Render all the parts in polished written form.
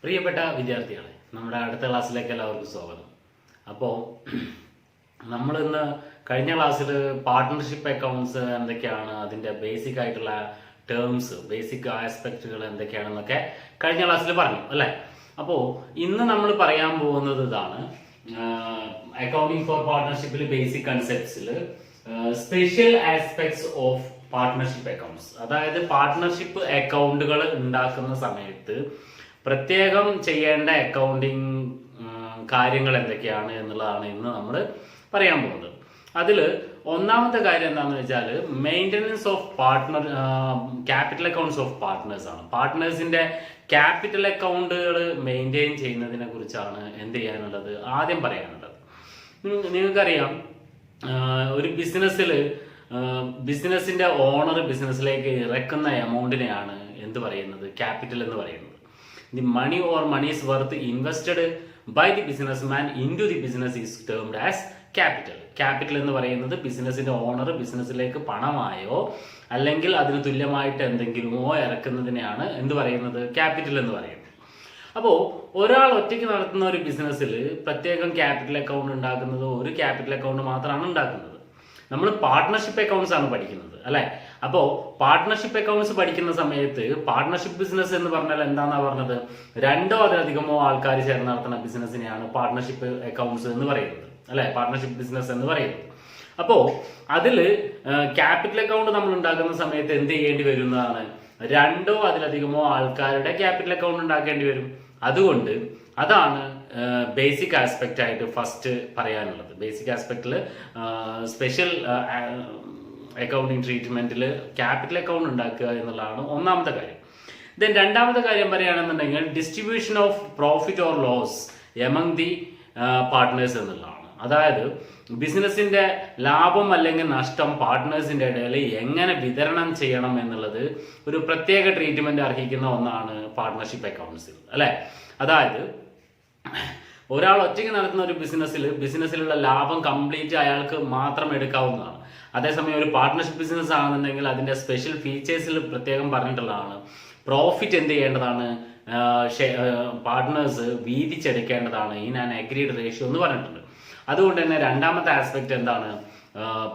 പ്രിയപ്പെട്ട വിദ്യാർത്ഥികളെ, നമ്മുടെ അടുത്ത ക്ലാസ്സിലേക്ക് എല്ലാവർക്കും സ്വാഗതം. അപ്പോൾ നമ്മളിന്ന് കഴിഞ്ഞ ക്ലാസ്സിൽ പാർട്ട്ണർഷിപ്പ് അക്കൗണ്ട്സ് എന്തൊക്കെയാണ്, അതിൻ്റെ ബേസിക് ആയിട്ടുള്ള ടേംസ്, ബേസിക് ആസ്പെക്റ്റുകൾ എന്തൊക്കെയാണെന്നൊക്കെ കഴിഞ്ഞ ക്ലാസ്സിൽ പറഞ്ഞു അല്ലേ. അപ്പോൾ ഇന്ന് നമ്മൾ പറയാൻ പോകുന്നത് ഇതാണ്, അക്കൗണ്ടിങ് ഫോർ പാർട്ട്ണർഷിപ്പിൽ ബേസിക് കൺസെപ്റ്റ്സിൽ special aspects of partnership accounts. അതായത് പാർട്ട്ണർഷിപ്പ് അക്കൗണ്ടുകൾ ഉണ്ടാക്കുന്ന സമയത്ത് പ്രത്യേകം ചെയ്യേണ്ട അക്കൗണ്ടിങ് കാര്യങ്ങൾ എന്തൊക്കെയാണ് എന്നുള്ളതാണ് ഇന്ന് നമ്മൾ പറയാൻ പോകുന്നത്. അതിൽ ഒന്നാമത്തെ കാര്യം എന്താണെന്ന് വെച്ചാൽ maintenance of capital accounts of partners ആണ്. പാർട്ട്നേഴ്സിന്റെ ക്യാപിറ്റൽ അക്കൗണ്ടുകൾ മെയിൻറ്റെയിൻ ചെയ്യുന്നതിനെ കുറിച്ചാണ് എന്ത് ചെയ്യാനുള്ളത്, ആദ്യം പറയാനുള്ളത്. നിങ്ങൾക്കറിയാം, ഒരു ബിസിനസിന്റെ ഓണർ ബിസിനസ്സിലേക്ക് ഇറക്കുന്ന എമൗണ്ടിനെയാണ് എന്ത് പറയുന്നത്, ക്യാപിറ്റൽ എന്ന് പറയുന്നത്. The money or money's worth invested by the businessman into the business is termed as capital. Capital എന്ന് പറയുന്നത് ബിസിനസിന്റെ ഓണർ ബിസിനസ്സിലേക്ക് പണമായോ അല്ലെങ്കിൽ അതിന് തുല്യമായിട്ട് എന്തെങ്കിലുമോ ഇറക്കുന്നതിനെയാണ് എന്ത് പറയുന്നത്, ക്യാപിറ്റൽ എന്ന് പറയുന്നത്. അപ്പോൾ ഒരാൾ ഒറ്റയ്ക്ക് നടത്തുന്ന ഒരു ബിസിനസ്സിൽ പ്രത്യേകം ക്യാപിറ്റൽ അക്കൗണ്ട് ഉണ്ടാക്കുന്നത് ഒരു ക്യാപിറ്റൽ അക്കൗണ്ട് മാത്രമാണ് ഉണ്ടാക്കുന്നത്. നമ്മൾ പാർട്ട്ണർഷിപ്പ് അക്കൗണ്ട്സ് ആണ് പഠിക്കുന്നത് അല്ലെ. അപ്പോൾ പാർട്ട്ണർഷിപ്പ് അക്കൗണ്ട്സ് പഠിക്കുന്ന സമയത്ത് പാർട്ട്ണർഷിപ്പ് ബിസിനസ് എന്ന് പറഞ്ഞാൽ എന്താണെന്നാ പറഞ്ഞത്, രണ്ടോ അതിലധികമോ ആൾക്കാർ ചേർന്ന് നടത്തുന്ന ബിസിനസ്സിനെയാണ് പാർട്ട്ണർഷിപ്പ് അക്കൗണ്ട്സ് എന്ന് പറയുന്നത് അല്ലെ, പാർട്ട്ണർഷിപ്പ് ബിസിനസ് എന്ന് പറയുന്നത്. അപ്പോൾ അതിൽ ക്യാപിറ്റൽ അക്കൗണ്ട് നമ്മൾ ഉണ്ടാക്കുന്ന സമയത്ത് എന്ത് ചെയ്യേണ്ടി വരുന്നതാണ്, രണ്ടോ അതിലധികമോ ആൾക്കാരുടെ ക്യാപിറ്റൽ അക്കൗണ്ട് ഉണ്ടാക്കേണ്ടി വരും. അതുകൊണ്ട് അതാണ് ബേസിക് ആസ്പെക്റ്റ് ആയിട്ട് ഫസ്റ്റ് പറയാനുള്ളത്. ബേസിക് ആസ്പെക്റ്റിൽ സ്പെഷ്യൽ അക്കൗണ്ടിങ് ട്രീറ്റ്മെന്റിൽ ക്യാപിറ്റൽ അക്കൗണ്ട് ഉണ്ടാക്കുക എന്നുള്ളതാണ് ഒന്നാമത്തെ കാര്യം. ദെൻ രണ്ടാമത്തെ കാര്യം പറയുകയാണെന്നുണ്ടെങ്കിൽ distribution of profit or loss among the partners എന്നുള്ളതാണ്. അതായത് ബിസിനസിന്റെ ലാഭം അല്ലെങ്കിൽ നഷ്ടം പാർട്ട്നേഴ്സിന്റെ ഇടയിൽ എങ്ങനെ വിതരണം ചെയ്യണം എന്നുള്ളത് ഒരു പ്രത്യേക ട്രീറ്റ്മെന്റ് അർഹിക്കുന്ന ഒന്നാണ് പാർട്ട്ണർഷിപ്പ് അക്കൗണ്ട്സിൽ അല്ലെ. അതായത് ഒരാൾ ഒറ്റയ്ക്ക് നടത്തുന്ന ഒരു ബിസിനസ്സിലുള്ള ലാഭം കംപ്ലീറ്റ് അയാൾക്ക് മാത്രം എടുക്കാവുന്നതാണ്. അതേസമയം ഒരു പാർട്ട്ണർഷിപ്പ് ബിസിനസ് ആണെന്നുണ്ടെങ്കിൽ അതിന്റെ സ്പെഷ്യൽ ഫീച്ചേഴ്സിൽ പ്രത്യേകം പറഞ്ഞിട്ടുള്ളതാണ്. പ്രോഫിറ്റ് എന്ത് ചെയ്യേണ്ടതാണ്, പാർട്ട്നേഴ്സ് വീതിച്ചെടുക്കേണ്ടതാണ് ഇൻ ആൻ അഗ്രീഡ് റേഷ്യോ എന്ന് പറഞ്ഞിട്ടുണ്ട്. അതുകൊണ്ട് തന്നെ രണ്ടാമത്തെ ആസ്പെക്ട് എന്താണ്,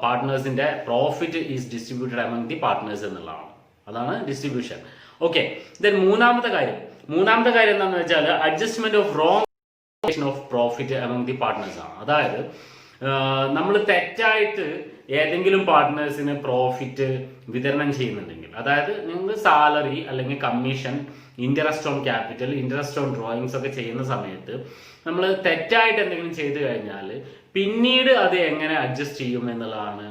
പാർട്ട്നേഴ്സിന്റെ profit is distributed among the partners എന്നുള്ളതാണ്. അതാണ് ഡിസ്ട്രിബ്യൂഷൻ. ഓക്കെ. ദെൻ മൂന്നാമത്തെ കാര്യം എന്താണെന്ന് വെച്ചാൽ adjustment of wrong of profit among the partners ആണ്. അതായത് നമ്മൾ തെറ്റായിട്ട് ഏതെങ്കിലും പാർട്ട്നേഴ്സിന് പ്രോഫിറ്റ് വിതരണം ചെയ്യുന്നുണ്ടെങ്കിൽ, അതായത് നിങ്ങൾ സാലറി അല്ലെങ്കിൽ commission, interest on capital, interest on drawings ഒക്കെ ചെയ്യുന്ന സമയത്ത് നമ്മൾ തെറ്റായിട്ട് എന്തെങ്കിലും ചെയ്തു കഴിഞ്ഞാൽ പിന്നീട് അത് എങ്ങനെ അഡ്ജസ്റ്റ് ചെയ്യും എന്നുള്ളതാണ്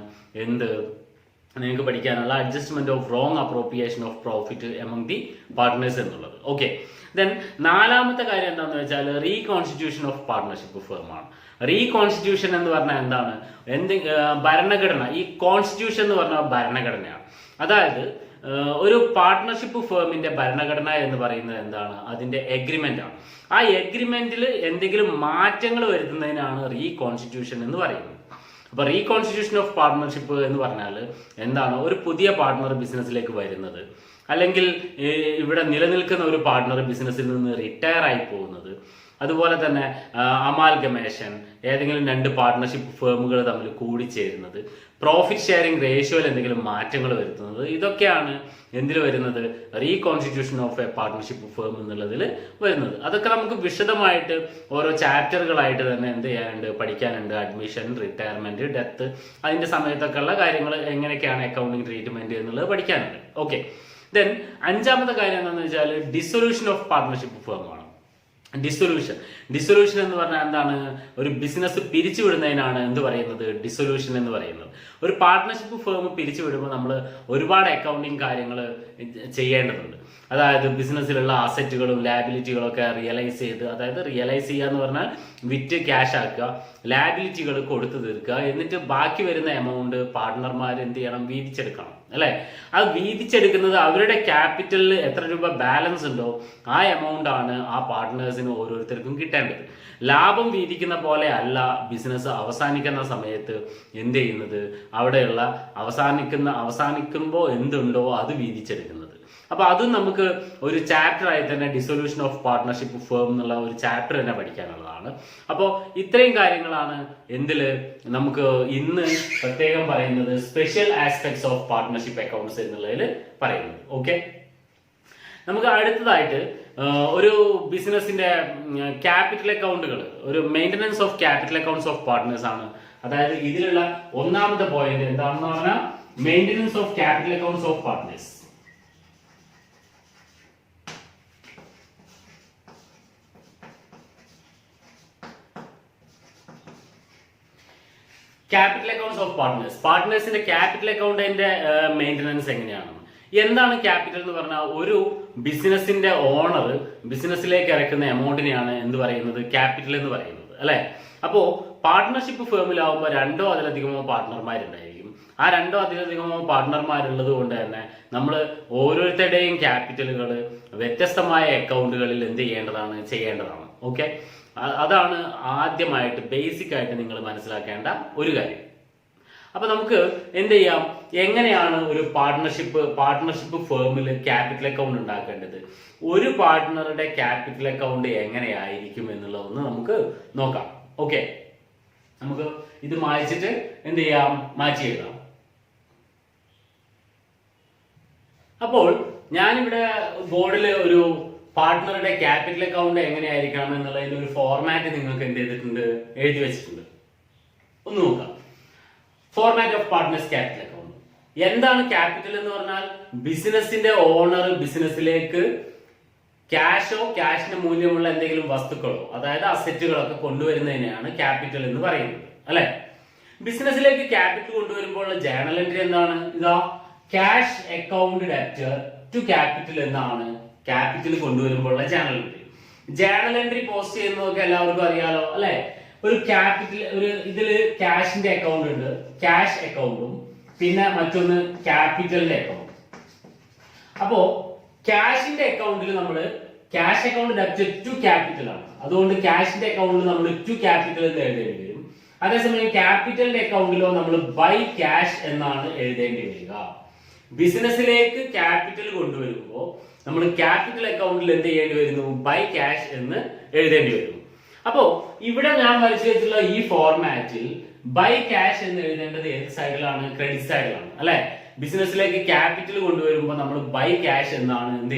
നിങ്ങൾക്ക് പഠിക്കാനുള്ള adjustment of wrong appropriation of profit among the partners എന്നുള്ളത്. ഓക്കെ. ദെൻ നാലാമത്തെ കാര്യം എന്താണെന്ന് വെച്ചാൽ റീകോൺസ്റ്റിറ്റ്യൂഷൻ ഓഫ് പാർട്ട്ണർഷിപ്പ് ഫേം ആണ്. റീകോൺസ്റ്റിറ്റ്യൂഷൻ എന്ന് പറഞ്ഞാൽ എന്താണ്, ഭരണഘടന. ഈ കോൺസ്റ്റിറ്റ്യൂഷൻ എന്ന് പറഞ്ഞാൽ ഭരണഘടനയാണ്. അതായത് ഒരു പാർട്ട്ണർഷിപ്പ് ഫേമിന്റെ ഭരണഘടന എന്ന് പറയുന്നത് എന്താണ്, അതിന്റെ എഗ്രിമെന്റ് ആണ്. ആ എഗ്രിമെന്റിൽ എന്തെങ്കിലും മാറ്റങ്ങൾ വരുത്തുന്നതിനാണ് റീകോൺസ്റ്റിറ്റ്യൂഷൻ എന്ന് പറയുന്നത്. അപ്പൊ റീകോൺസ്റ്റിറ്റ്യൂഷൻ ഓഫ് പാർട്ട്ണർഷിപ്പ് എന്ന് പറഞ്ഞാൽ എന്താണ്, ഒരു പുതിയ പാർട്ട്ണർ ബിസിനസ്സിലേക്ക് വരുന്നത്, അല്ലെങ്കിൽ ഇവിടെ നിലനിൽക്കുന്ന ഒരു പാർട്ട്ണർ ബിസിനസ്സിൽ നിന്ന് റിട്ടയർ ആയി പോകുന്നത്, അതുപോലെ തന്നെ അമാൽഗമേഷൻ, ഏതെങ്കിലും രണ്ട് പാർട്ട്ണർഷിപ്പ് ഫേമുകൾ തമ്മിൽ കൂടിച്ചേരുന്നത്, പ്രോഫിറ്റ് ഷെയറിംഗ് റേഷ്യോയിൽ എന്തെങ്കിലും മാറ്റങ്ങൾ വരുത്തുന്നത്, ഇതൊക്കെയാണ് എന്തിൽ വരുന്നത്, reconstitution of A partnership firm എന്നുള്ളതിൽ വരുന്നത്. അതൊക്കെ നമുക്ക് വിശദമായിട്ട് ഓരോ ചാപ്റ്ററുകളായിട്ട് തന്നെ എന്ത് ചെയ്യാനുണ്ട്, പഠിക്കാനുണ്ട്. അഡ്മിഷൻ, റിട്ടയർമെന്റ്, ഡെത്ത്, അതിന്റെ സമയത്തൊക്കെ ഉള്ള കാര്യങ്ങൾ എങ്ങനെയൊക്കെയാണ് അക്കൗണ്ടിങ് ട്രീറ്റ്മെന്റ് എന്നുള്ളത് പഠിക്കാനുണ്ട്. ഓക്കെ. ദെൻ അഞ്ചാമത്തെ കാര്യം എന്താണെന്ന് വെച്ചാൽ ഡിസൊല്യൂഷൻ ഓഫ് പാർട്ട്ണർഷിപ്പ് ഫേം ആണ്. ഡിസൊല്യൂഷൻ എന്ന് പറഞ്ഞാൽ എന്താണ്, ഒരു ബിസിനസ് പിരിച്ചുവിടുന്നതിനാണ് എന്ത് പറയുന്നത്, ഡിസൊല്യൂഷൻ എന്ന് പറയുന്നത്. ഒരു പാർട്ട്ണർഷിപ്പ് ഫേം പിരിച്ചുവിടുമ്പോൾ നമ്മൾ ഒരുപാട് അക്കൗണ്ടിങ് കാര്യങ്ങൾ ചെയ്യേണ്ടതുണ്ട്. അതായത് ബിസിനസ്സിലുള്ള അസറ്റുകളും ലാബിലിറ്റികളും ഒക്കെ റിയലൈസ് ചെയ്ത്, അതായത് റിയലൈസ് ചെയ്യുക എന്ന് പറഞ്ഞാൽ വിറ്റ് ക്യാഷ് ആക്കുക, ലാബിലിറ്റികൾ കൊടുത്തു തീർക്കുക, എന്നിട്ട് ബാക്കി വരുന്ന എമൗണ്ട് പാർട്ട്ണർമാർ എന്ത് ചെയ്യണം, വീതിച്ചെടുക്കണം അല്ലെ. അത് വീതിച്ചെടുക്കുന്നത് അവരുടെ ക്യാപിറ്റലിൽ എത്ര രൂപ ബാലൻസ് ഉണ്ടോ ആ എമൗണ്ട് ആണ് ആ പാർട്ട്നേഴ്സിന് ഓരോരുത്തർക്കും കിട്ടേണ്ടത്. ലാഭം വീതിക്കുന്ന പോലെ അല്ല ബിസിനസ് അവസാനിക്കുന്ന സമയത്ത് എന്ത് ചെയ്യുന്നത്, അവിടെയുള്ള അവസാനിക്കുമ്പോൾ എന്തുണ്ടോ അത് വീതിച്ചെടുക്കുന്നത്. അപ്പൊ അതും നമുക്ക് ഒരു ചാപ്റ്റർ ആയി തന്നെ ഡിസൊല്യൂഷൻ ഓഫ് പാർട്ട്ണർഷിപ്പ് ഫേം എന്നുള്ള ഒരു ചാപ്റ്റർ തന്നെ പഠിക്കാനുള്ളതാണ്. അപ്പോൾ ഇത്രയും കാര്യങ്ങളാണ് എന്തില് നമുക്ക് ഇന്ന് പ്രത്യേകം പറയുന്നത് special aspects of partnership accounts എന്നുള്ളതിൽ പറയുന്നത്. ഓക്കെ, നമുക്ക് അടുത്തതായിട്ട് ഒരു ബിസിനസിന്റെ ക്യാപിറ്റൽ അക്കൗണ്ടുകൾ, ഒരു maintenance of capital accounts of partners ആണ്. അതായത് ഇതിലുള്ള ഒന്നാമത്തെ പോയിന്റ് എന്താണെന്ന് പറഞ്ഞാൽ maintenance of capital accounts of partners. Capital accounts of partners, പാർട്ട്നേഴ്സിന്റെ ക്യാപിറ്റൽ അക്കൗണ്ടിന്റെ മെയിൻ്റനൻസ് എങ്ങനെയാണെന്ന്. എന്താണ് ക്യാപിറ്റൽ എന്ന് പറഞ്ഞാൽ ഒരു ബിസിനസിന്റെ ഓണർ ബിസിനസ്സിലേക്ക് ഇറക്കുന്ന എമൗണ്ടിനെയാണ് എന്ത് പറയുന്നത്, ക്യാപിറ്റൽ എന്ന് പറയുന്നത്, അല്ലെ? അപ്പോ പാർട്ട്ണർഷിപ്പ് ഫേമിലാവുമ്പോൾ രണ്ടോ അതിലധികമോ പാർട്ട്ണർമാരുണ്ടായിരിക്കും. ആ രണ്ടോ അതിലധികമോ പാർട്ട്ണർമാരുള്ളത് കൊണ്ട് തന്നെ നമ്മൾ ഓരോരുത്തരുടെയും ക്യാപിറ്റലുകൾ വ്യത്യസ്തമായ അക്കൗണ്ടുകളിൽ എന്ത് ചെയ്യേണ്ടതാണ്. ഓക്കെ, അതാണ് ആദ്യമായിട്ട് ബേസിക് ആയിട്ട് നിങ്ങൾ മനസ്സിലാക്കേണ്ട ഒരു കാര്യം. അപ്പൊ നമുക്ക് എന്ത് ചെയ്യാം, എങ്ങനെയാണ് ഒരു പാർട്ട്ണർഷിപ്പ് ഫേമിൽ ക്യാപിറ്റൽ അക്കൗണ്ട് ഉണ്ടാക്കേണ്ടത്, ഒരു പാർട്ട്ണറുടെ ക്യാപിറ്റൽ അക്കൗണ്ട് എങ്ങനെയായിരിക്കും എന്നുള്ളതൊന്ന് നമുക്ക് നോക്കാം. ഓക്കെ, നമുക്ക് ഇത് മായ്ച്ചിട്ട് എന്ത് ചെയ്യാം, മാറ്റി എഴുതാം. അപ്പോൾ ഞാനിവിടെ ബോർഡിൽ ഒരു പാർട്ട്ണറുടെ ക്യാപിറ്റൽ അക്കൗണ്ട് എങ്ങനെയായിരിക്കണം എന്നുള്ളതിന്റെ ഒരു ഫോർമാറ്റ് നിങ്ങൾക്ക് എന്ത് ചെയ്തിട്ടുണ്ട്, എഴുതി വെച്ചിട്ടുണ്ട്. ഒന്ന് നോക്കാം. Format of partners capital account. എന്താണ് ക്യാപിറ്റൽ എന്ന് പറഞ്ഞാൽ ബിസിനസിന്റെ ഓണർ ബിസിനസ്സിലേക്ക് ക്യാഷോ ക്യാഷിന് മൂല്യമുള്ള എന്തെങ്കിലും വസ്തുക്കളോ അതായത് അസറ്റുകളൊക്കെ കൊണ്ടുവരുന്നതിനെയാണ് ക്യാപിറ്റൽ എന്ന് പറയുന്നത്, അല്ലെ? ബിസിനസ്സിലേക്ക് ക്യാപിറ്റൽ കൊണ്ടുവരുമ്പോൾ ജേണൽ എൻട്രി എന്താണ്, ഇതാ cash account debtor to capital എന്നാണ് ക്യാപിറ്റൽ കൊണ്ടുവരുമ്പോഴുള്ള journal entry. Journal entry post ചെയ്യുന്നതൊക്കെ എല്ലാവർക്കും അറിയാലോ, അല്ലെ? ഒരു ക്യാപിറ്റൽ ഇതില് ക്യാഷിന്റെ അക്കൗണ്ട് ഉണ്ട്, ക്യാഷ് അക്കൗണ്ടും പിന്നെ മറ്റൊന്ന് ക്യാപിറ്റലിന്റെ അക്കൗണ്ട്. അപ്പോ ക്യാഷിന്റെ അക്കൗണ്ടിൽ നമ്മൾ ക്യാഷ് അക്കൗണ്ട് ഡെപ്റ്റ് ടു ക്യാപിറ്റൽ ആണ്, അതുകൊണ്ട് ക്യാഷിന്റെ അക്കൗണ്ടിൽ നമ്മൾ ടു ക്യാപിറ്റൽ എന്ന് എഴുതേണ്ടി വരും. അതേസമയം ക്യാപിറ്റലിന്റെ അക്കൗണ്ടിലോ നമ്മൾ ബൈ ക്യാഷ് എന്നാണ് എഴുതേണ്ടി വരിക. ബിസിനസ്സിലേക്ക് ക്യാപിറ്റൽ കൊണ്ടുവരുമ്പോൾ നമ്മൾ ക്യാപിറ്റൽ അക്കൗണ്ടിൽ എന്ത് ചെയ്യേണ്ടി വരുന്നു, ബൈ ക്യാഷ് എന്ന് എഴുതേണ്ടി വരുന്നു. അപ്പോ ഇവിടെ ഞാൻ വരച്ചു വെച്ചിട്ടുള്ള ഈ ഫോർമാറ്റിൽ ബൈ ക്യാഷ് എന്ന് എഴുതേണ്ടത് ഏത് സൈഡിലാണ്, ക്രെഡിറ്റ് സൈഡിലാണ്, അല്ലെ? ബിസിനസ്സിലേക്ക് ക്യാപിറ്റൽ കൊണ്ടുവരുമ്പോൾ നമ്മൾ ബൈ ക്യാഷ് എന്നാണ് എന്ത്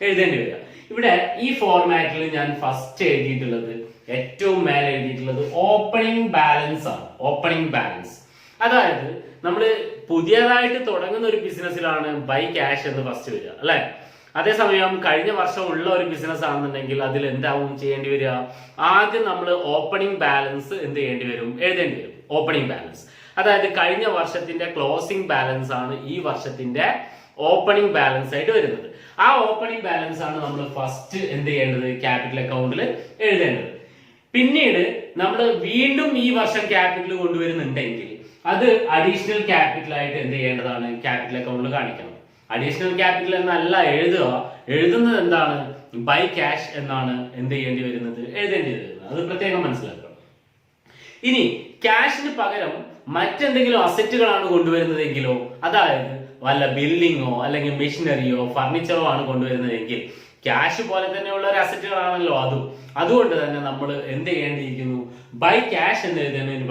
എഴുതേണ്ടി വരിക. ഇവിടെ ഈ ഫോർമാറ്റിൽ ഞാൻ ഫസ്റ്റ് എഴുതിയിട്ടുള്ളത്, ഏറ്റവും മേലെ എഴുതിയിട്ടുള്ളത് ഓപ്പണിംഗ് ബാലൻസ് ആണ്. ഓപ്പണിംഗ് ബാലൻസ് അതായത് നമ്മൾ പുതിയതായിട്ട് തുടങ്ങുന്ന ഒരു ബിസിനസ്സിലാണ് ബൈ ക്യാഷ് എന്ന് ഫസ്റ്റ് വരിക, അല്ലെ? അതേസമയം കഴിഞ്ഞ വർഷം ഉള്ള ഒരു ബിസിനസ് ആണെന്നുണ്ടെങ്കിൽ അതിൽ എന്താവും ചെയ്യേണ്ടി വരിക, ആദ്യം നമ്മൾ ഓപ്പണിംഗ് ബാലൻസ് എഴുതേണ്ടി വരും. ഓപ്പണിംഗ് ബാലൻസ് അതായത് കഴിഞ്ഞ വർഷത്തിന്റെ ക്ലോസിംഗ് ബാലൻസ് ആണ് ഈ വർഷത്തിന്റെ ഓപ്പണിംഗ് ബാലൻസ് ആയിട്ട് വരുന്നത്. ആ ഓപ്പണിംഗ് ബാലൻസ് ആണ് നമ്മൾ ഫസ്റ്റ് എന്ത് ചെയ്യേണ്ടത്, ക്യാപിറ്റൽ അക്കൗണ്ടിൽ എഴുതേണ്ടത്. പിന്നീട് നമ്മൾ വീണ്ടും ഈ വർഷം ക്യാപിറ്റൽ കൊണ്ടുവരുന്നുണ്ടെങ്കിൽ അത് അഡീഷണൽ ക്യാപിറ്റൽ ആയിട്ട് എന്ത് ചെയ്യേണ്ടതാണ്, ക്യാപിറ്റൽ അക്കൗണ്ടിൽ കാണിക്കണം. അഡീഷണൽ ക്യാപിറ്റൽ എന്നല്ല എഴുതുന്നത് എന്താണ്, ബൈ ക്യാഷ് എന്നാണ് എഴുതേണ്ടി വരുന്നത്. അത് പ്രത്യേകം മനസ്സിലാക്കണം. ഇനി ക്യാഷിന് പകരം മറ്റെന്തെങ്കിലും അസറ്റുകളാണ് കൊണ്ടുവരുന്നതെങ്കിലോ, അതായത് വല്ല ബിൽഡിങ്ങോ അല്ലെങ്കിൽ മെഷീനറിയോ ഫർണിച്ചറോ ആണ് കൊണ്ടുവരുന്നതെങ്കിൽ ക്യാഷ് പോലെ തന്നെയുള്ള ഒരു അസറ്റുകളാണല്ലോ അതുകൊണ്ട് തന്നെ നമ്മൾ എന്ത് ചെയ്യേണ്ടിയിരിക്കുന്നു, ബൈ ക്യാഷ് എന്ന് എഴുതുന്നതിന്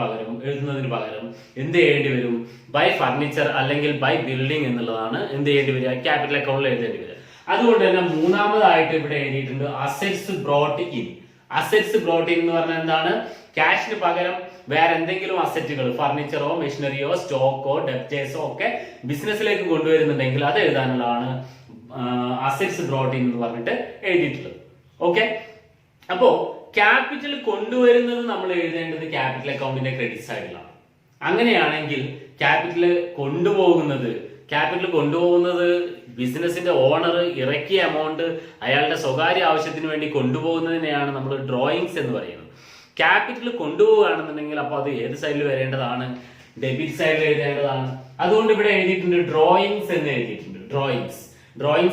പകരം എന്ത് ചെയ്യേണ്ടി വരും, ബൈ ഫർണിച്ചർ അല്ലെങ്കിൽ ബൈ ബിൽഡിംഗ് എന്നുള്ളതാണ് എന്ത് ചെയ്യേണ്ടി വരിക, ക്യാപിറ്റൽ അക്കൗണ്ടിൽ എഴുതേണ്ടി വരിക. അതുകൊണ്ട് തന്നെ മൂന്നാമതായിട്ട് ഇവിടെ എഴുതിയിട്ടുണ്ട് assets brought in. Assets brought in എന്ന് പറഞ്ഞാൽ എന്താണ്, ക്യാഷിന് പകരം വേറെ എന്തെങ്കിലും അസറ്റുകൾ ഫർണിച്ചറോ മെഷീനറിയോ സ്റ്റോക്കോ ഡെപ്റ്റേഴ്സോ ഒക്കെ ബിസിനസ്സിലേക്ക് കൊണ്ടുവരുന്നുണ്ടെങ്കിൽ അത് എഴുതാനുള്ളതാണ് അസറ്റ്സ് ബ്രോട്ട് ഇൻ എന്ന് പറഞ്ഞിട്ട് എഴുതിയിട്ടുള്ളത്. ഓക്കെ, അപ്പോ ക്യാപിറ്റൽ കൊണ്ടുവരുന്നത് നമ്മൾ എഴുതേണ്ടത് ക്യാപിറ്റൽ അക്കൗണ്ടിന്റെ ക്രെഡിറ്റ് സൈഡിലാണ്. അങ്ങനെയാണെങ്കിൽ ക്യാപിറ്റൽ കൊണ്ടുപോകുന്നത് ബിസിനസിന്റെ ഓണർ ഇറക്കിയ എമൗണ്ട് അയാളുടെ സ്വകാര്യ ആവശ്യത്തിന് വേണ്ടി കൊണ്ടുപോകുന്നതിനെയാണ് നമ്മൾ ഡ്രോയിങ്സ് എന്ന് പറയുന്നത്. ക്യാപിറ്റൽ കൊണ്ടുപോവുകയാണെന്നുണ്ടെങ്കിൽ അപ്പോൾ അത് ഏത് സൈഡിൽ വരേണ്ടതാണ്, ഡെബിറ്റ് സൈഡിൽ എഴുതേണ്ടതാണ്. അതുകൊണ്ട് ഇവിടെ എഴുതിയിട്ടുണ്ട് ഡ്രോയിങ്സ് എന്ന് എഴുതിയിട്ടുണ്ട്. ഡ്രോയിങ്സ്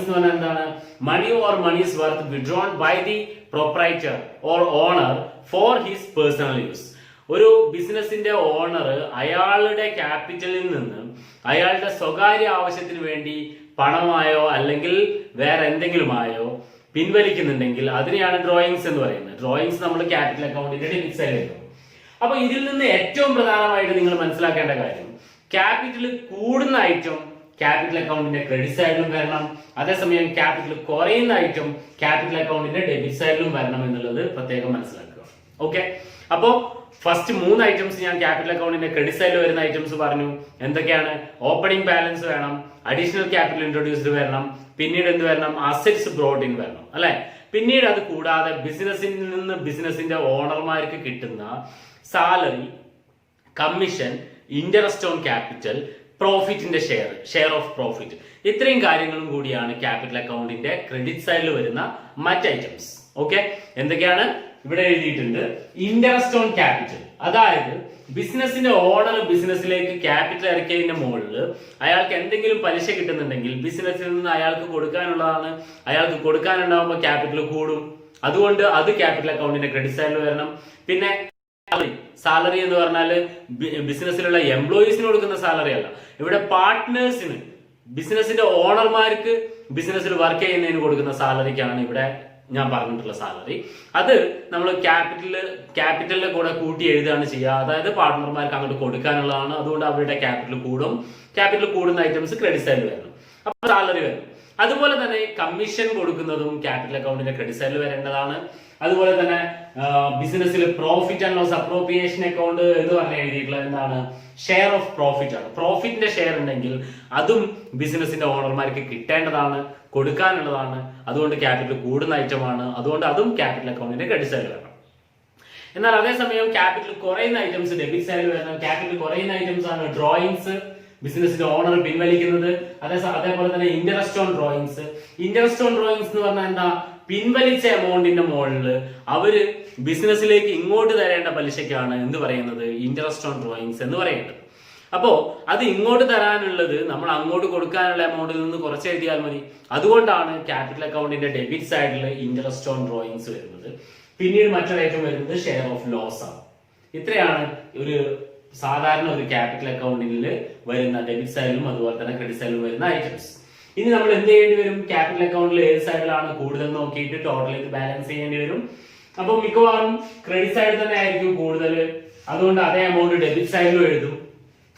എന്ന് പറഞ്ഞാൽ എന്താണ്, money or moneys worth withdrawn by the proprietor or owner for his personal use. ഒരു ബിസിനസിന്റെ ഓണർ അയാളുടെ ക്യാപിറ്റലിൽ നിന്ന് അയാളുടെ സ്വകാര്യ ആവശ്യത്തിന് വേണ്ടി പണമായോ അല്ലെങ്കിൽ വേറെ എന്തെങ്കിലുമായോ പിൻവലിക്കുന്നുണ്ടെങ്കിൽ അതിനെയാണ് ഡ്രോയിങ്സ് എന്ന് പറയുന്നത്. ഡ്രോയിങ്സ് നമ്മൾ ക്യാപിറ്റൽ അക്കൗണ്ടിന്റെ ഡെബിറ്റ് സൈഡിൽ എഴുതും. അപ്പൊ ഇതിൽ നിന്ന് ഏറ്റവും പ്രധാനമായിട്ട് നിങ്ങൾ മനസ്സിലാക്കേണ്ട കാര്യം, ക്യാപിറ്റൽ കൂടുന്ന ഐറ്റം ക്യാപിറ്റൽ അക്കൗണ്ടിന്റെ ക്രെഡിറ്റ് സൈഡിലും വരണം, അതേസമയം ക്യാപിറ്റൽ കുറയുന്ന ഐറ്റം ക്യാപിറ്റൽ അക്കൗണ്ടിന്റെ ഡെബിറ്റ് സൈഡിലും വരണം എന്നുള്ളത് പ്രത്യേകം മനസ്സിലാക്കുക. ഓക്കെ, അപ്പോ ഫസ്റ്റ് 3 ഐറ്റംസ് ഞാൻ ക്യാപിറ്റൽ അക്കൗണ്ടിന്റെ ക്രെഡിറ്റ് സൈഡിൽ വരുന്ന ഐറ്റംസ് പറഞ്ഞു. എന്തൊക്കെയാണ്? ഓപ്പണിംഗ് ബാലൻസ് വേണം, അഡീഷണൽ ക്യാപിറ്റൽ ഇൻട്രൊഡ്യൂസ്ഡ് വരണം, പിന്നീട് എന്ത് വരണം? അസറ്റ്സ് ബ്രോഡ് ഇൻ വരണം, അല്ലെ? പിന്നീട് അത് കൂടാതെ ബിസിനസ്സിൽ നിന്ന് ബിസിനസിന്റെ ഓണർമാർക്ക് കിട്ടുന്ന salary, commission, interest on capital, പ്രോഫിറ്റിന്റെ ഷെയർ ഓഫ് പ്രോഫിറ്റ്, ഇത്രയും കാര്യങ്ങളും കൂടിയാണ് ക്യാപിറ്റൽ അക്കൗണ്ടിന്റെ ക്രെഡിറ്റ് സൈഡിൽ വരുന്ന മറ്റ് ഐറ്റംസ്. ഓക്കെ, എന്തൊക്കെയാണ് ഇവിടെ എഴുതിയിട്ടുണ്ട്? ഇൻട്രസ്റ്റ് ഓൺ ക്യാപിറ്റൽ, അതായത് ബിസിനസിന്റെ ഓണർ ബിസിനസ്സിലേക്ക് ക്യാപിറ്റൽ ഇറക്കിയതിന്റെ മുകളിൽ അയാൾക്ക് എന്തെങ്കിലും പലിശ കിട്ടുന്നുണ്ടെങ്കിൽ ബിസിനസ്സിൽ നിന്ന് അയാൾക്ക് കൊടുക്കാനുള്ളതാണ്. അയാൾക്ക് കൊടുക്കാനുണ്ടാവുമ്പോൾ ക്യാപിറ്റൽ കൂടും, അതുകൊണ്ട് അത് ക്യാപിറ്റൽ അക്കൗണ്ടിന്റെ ക്രെഡിറ്റ് സൈഡിൽ വരണം. പിന്നെ സാലറി എന്ന് പറഞ്ഞാൽ ബിസിനസ്സിലുള്ള എംപ്ലോയീസിന് കൊടുക്കുന്ന സാലറി അല്ല, ഇവിടെ പാർട്ട്നേഴ്സിന്, ബിസിനസിന്റെ ഓണർമാർക്ക് ബിസിനസ്സിൽ വർക്ക് ചെയ്യുന്നതിന് കൊടുക്കുന്ന സാലറിക്കാണ് ഇവിടെ ഞാൻ പറഞ്ഞിട്ടുള്ള സാലറി. അത് നമ്മൾ ക്യാപിറ്റലിന്റെ കൂടെ കൂട്ടി എഴുതുകയാണ് ചെയ്യുക. അതായത് പാർട്ട്ണർമാർക്ക് അങ്ങോട്ട് കൊടുക്കാനുള്ളതാണ്, അതുകൊണ്ട് അവരുടെ ക്യാപിറ്റൽ കൂടും. ക്യാപിറ്റൽ കൂടുന്ന ഐറ്റംസ് ക്രെഡിറ്റ് സൈഡിൽ വരണം, അപ്പൊ സാലറി വരണം. അതുപോലെ തന്നെ കമ്മീഷൻ കൊടുക്കുന്നതും ക്യാപിറ്റൽ അക്കൗണ്ടിന്റെ ക്രെഡിറ്റ് സൈഡിൽ വരേണ്ടതാണ്. അതുപോലെ തന്നെ ബിസിനസ്സിൽ profit and loss appropriation account എന്ന് പറഞ്ഞ എഴുതിയിട്ടുള്ളത് എന്താണ്? ഷെയർ ഓഫ് പ്രോഫിറ്റ് ആണ്. പ്രോഫിറ്റിന്റെ ഷെയർ ഉണ്ടെങ്കിൽ അതും ബിസിനസിന്റെ ഓണർമാർക്ക് കിട്ടേണ്ടതാണ്, കൊടുക്കാനുള്ളതാണ്. അതുകൊണ്ട് ക്യാപിറ്റൽ കൂടുന്ന ഐറ്റമാണ്, അതുകൊണ്ട് അതും ക്യാപിറ്റൽ അക്കൗണ്ടിന്റെ ക്രെഡിറ്റ് സൈഡിൽ വരണം. എന്നാൽ അതേസമയം ക്യാപിറ്റൽ കുറയുന്ന ഐറ്റംസ് ഡെബിറ്റ് സൈഡിൽ വരണം. ക്യാപിറ്റൽ കുറയുന്ന ഐറ്റംസ് ആണ് ഡ്രോയിങ്സ്, ബിസിനസിന്റെ ഓണർ പിൻവലിക്കുന്നത്. അതേപോലെ തന്നെ interest on drawings. Interest on drawings എന്ന് പറഞ്ഞാൽ എന്താ? പിൻവലിച്ച എമൗണ്ടിന്റെ മുകളിൽ അവര് ബിസിനസ്സിലേക്ക് ഇങ്ങോട്ട് തരേണ്ട പലിശയ്ക്കാണ് എന്ത് പറയുന്നത്? ഇൻട്രസ്റ്റ് ഓൺ ഡ്രോയിങ്സ് എന്ന് പറയുന്നത്. അപ്പോ അത് ഇങ്ങോട്ട് തരാനുള്ളത് നമ്മൾ അങ്ങോട്ട് കൊടുക്കാനുള്ള എമൗണ്ടിൽ നിന്ന് കുറച്ച് എഴുതിയാൽ മതി. അതുകൊണ്ടാണ് ക്യാപിറ്റൽ അക്കൗണ്ടിന്റെ ഡെബിറ്റ് സൈഡിൽ ഇൻട്രസ്റ്റ് ഓൺ ഡ്രോയിങ്സ് വരുന്നത്. പിന്നീട് മറ്റൊരു ഐറ്റം വരുന്നത് ഷെയർ ഓഫ് ലോസ് ആണ്. ഇത്രയാണ് ഒരു സാധാരണ ഒരു ക്യാപിറ്റൽ അക്കൗണ്ടിൽ വരുന്ന ഡെബിറ്റ് സൈഡിലും അതുപോലെ തന്നെ ക്രെഡിറ്റ് സൈഡിലും വരുന്ന ഐറ്റംസ്. ഇനി നമ്മൾ എന്ത് ചെയ്യേണ്ടി വരും? ക്യാപിറ്റൽ അക്കൗണ്ടിൽ ഏത് സൈഡിലാണ് കൂടുതൽ നോക്കിയിട്ട് ടോട്ടൽ ഇത് ബാലൻസ് ചെയ്യേണ്ടി വരും. അപ്പൊ മിക്കവാറും ക്രെഡിറ്റ് സൈഡിൽ തന്നെ ആയിരിക്കും കൂടുതൽ, അതുകൊണ്ട് അതേ എമൗണ്ട് ഡെബിറ്റ് സൈഡിലും എഴുതും.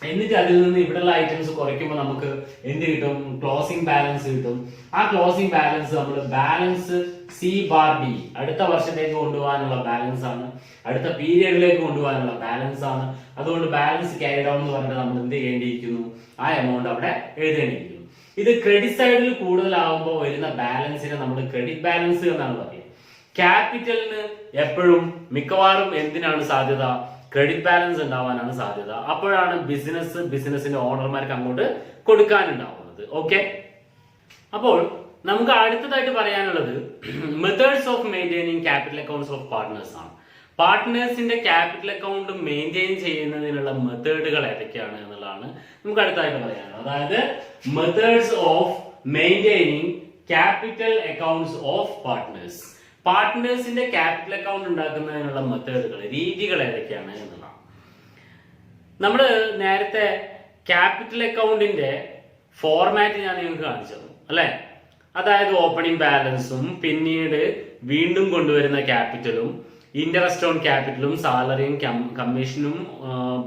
എന്നിട്ട് അതിൽ നിന്ന് ഇവിടെയുള്ള ഐറ്റംസ് കുറയ്ക്കുമ്പോൾ നമുക്ക് എന്ത് കിട്ടും? ക്ലോസിംഗ് ബാലൻസ് കിട്ടും. ആ ക്ലോസിംഗ് ബാലൻസ് നമ്മൾ ബാലൻസ് C/D അടുത്ത വർഷത്തേക്ക് കൊണ്ടുപോകാനുള്ള ബാലൻസ് ആണ്, അടുത്ത പീരിയഡിലേക്ക് കൊണ്ടുപോകാനുള്ള ബാലൻസ് ആണ്. അതുകൊണ്ട് ബാലൻസ് ക്യാരി ഡൗൺ എന്ന് പറഞ്ഞിട്ട് നമ്മൾ എന്ത് ചെയ്യേണ്ടിയിരിക്കുന്നു? ആ എമൗണ്ട് അവിടെ എഴുതേണ്ടിയിരിക്കുന്നു. ഇത് ക്രെഡിറ്റ് സൈഡിൽ കൂടുതലാവുമ്പോൾ വരുന്ന ബാലൻസിനെ നമ്മൾ ക്രെഡിറ്റ് ബാലൻസ് എന്നാണ് പറയുക. ക്യാപിറ്റലിന് എപ്പോഴും മിക്കവാറും എന്തിനാണ് സാധ്യത? ക്രെഡിറ്റ് ബാലൻസ് ഉണ്ടാവാനാണ് സാധ്യത. അപ്പോഴാണ് ബിസിനസിന്റെ ഓണർമാർക്ക് അങ്ങോട്ട് കൊടുക്കാനുണ്ടാവുന്നത്. ഓക്കെ, അപ്പോൾ നമുക്ക് അടുത്തതായിട്ട് പറയാനുള്ളത് methods of maintaining capital accounts of partners ആണ്. പാർട്ട്നേഴ്സിന്റെ ക്യാപിറ്റൽ അക്കൗണ്ട് മെയിൻറ്റെയിൻ ചെയ്യുന്നതിനുള്ള മെത്തേഡുകൾ ഏതൊക്കെയാണ് എന്നുള്ളതാണ് നമുക്ക് അടുത്തായിട്ട് പറയാനുള്ളത്. അതായത് methods of maintaining capital accounts of partners. പാർട്ട്നേഴ്സിന്റെ ക്യാപിറ്റൽ അക്കൗണ്ട് ഉണ്ടാക്കുന്നതിനുള്ള മെത്തേഡുകൾ, രീതികൾ ഏതൊക്കെയാണ് എന്നുള്ളതാണ്. നമ്മൾ നേരത്തെ ക്യാപിറ്റൽ അക്കൗണ്ടിന്റെ ഫോർമാറ്റ് ഞാൻ നിങ്ങൾക്ക് കാണിച്ചു തന്നു, അല്ലെ? അതായത് ഓപ്പണിംഗ് ബാലൻസും പിന്നീട് വീണ്ടും കൊണ്ടുവരുന്ന ക്യാപിറ്റലും ഇൻട്രസ്റ്റ് ഓൺ ക്യാപിറ്റലും സാലറിയും കമ്മീഷനും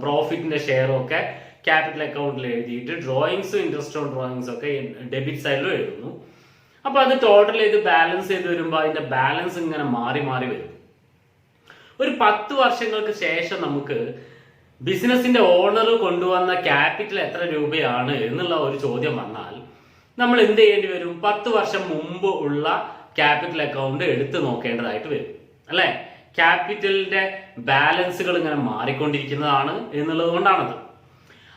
പ്രോഫിറ്റിന്റെ ഷെയറും ഒക്കെ ക്യാപിറ്റൽ അക്കൗണ്ടിൽ എഴുതിയിട്ട് ഡ്രോയിങ്സും ഇൻട്രസ്റ്റ് ഓൺ ഡ്രോയിങ്സും ഒക്കെ ഡെബിറ്റ് സൈഡിലും എഴുതുന്നു. അപ്പൊ അത് ടോട്ടൽ ചെയ്ത് ബാലൻസ് ചെയ്ത് വരുമ്പോൾ അതിന്റെ ബാലൻസ് ഇങ്ങനെ മാറി മാറി വരും. ഒരു 10 വർഷങ്ങൾക്ക് ശേഷം നമുക്ക് ബിസിനസിന്റെ ഓണർ കൊണ്ടുവന്ന ക്യാപിറ്റൽ എത്ര രൂപയാണ് എന്നുള്ള ഒരു ചോദ്യം വന്നാൽ നമ്മൾ എന്ത് ചെയ്യേണ്ടി വരും? 10 വർഷം മുമ്പ് ഉള്ള ക്യാപിറ്റൽ അക്കൗണ്ട് എടുത്തു നോക്കേണ്ടതായിട്ട് വരും, അല്ലെ? ക്യാപിറ്റലിന്റെ ബാലൻസുകൾ ഇങ്ങനെ മാറിക്കൊണ്ടിരിക്കുന്നതാണ് എന്നുള്ളത് കൊണ്ടാണത്.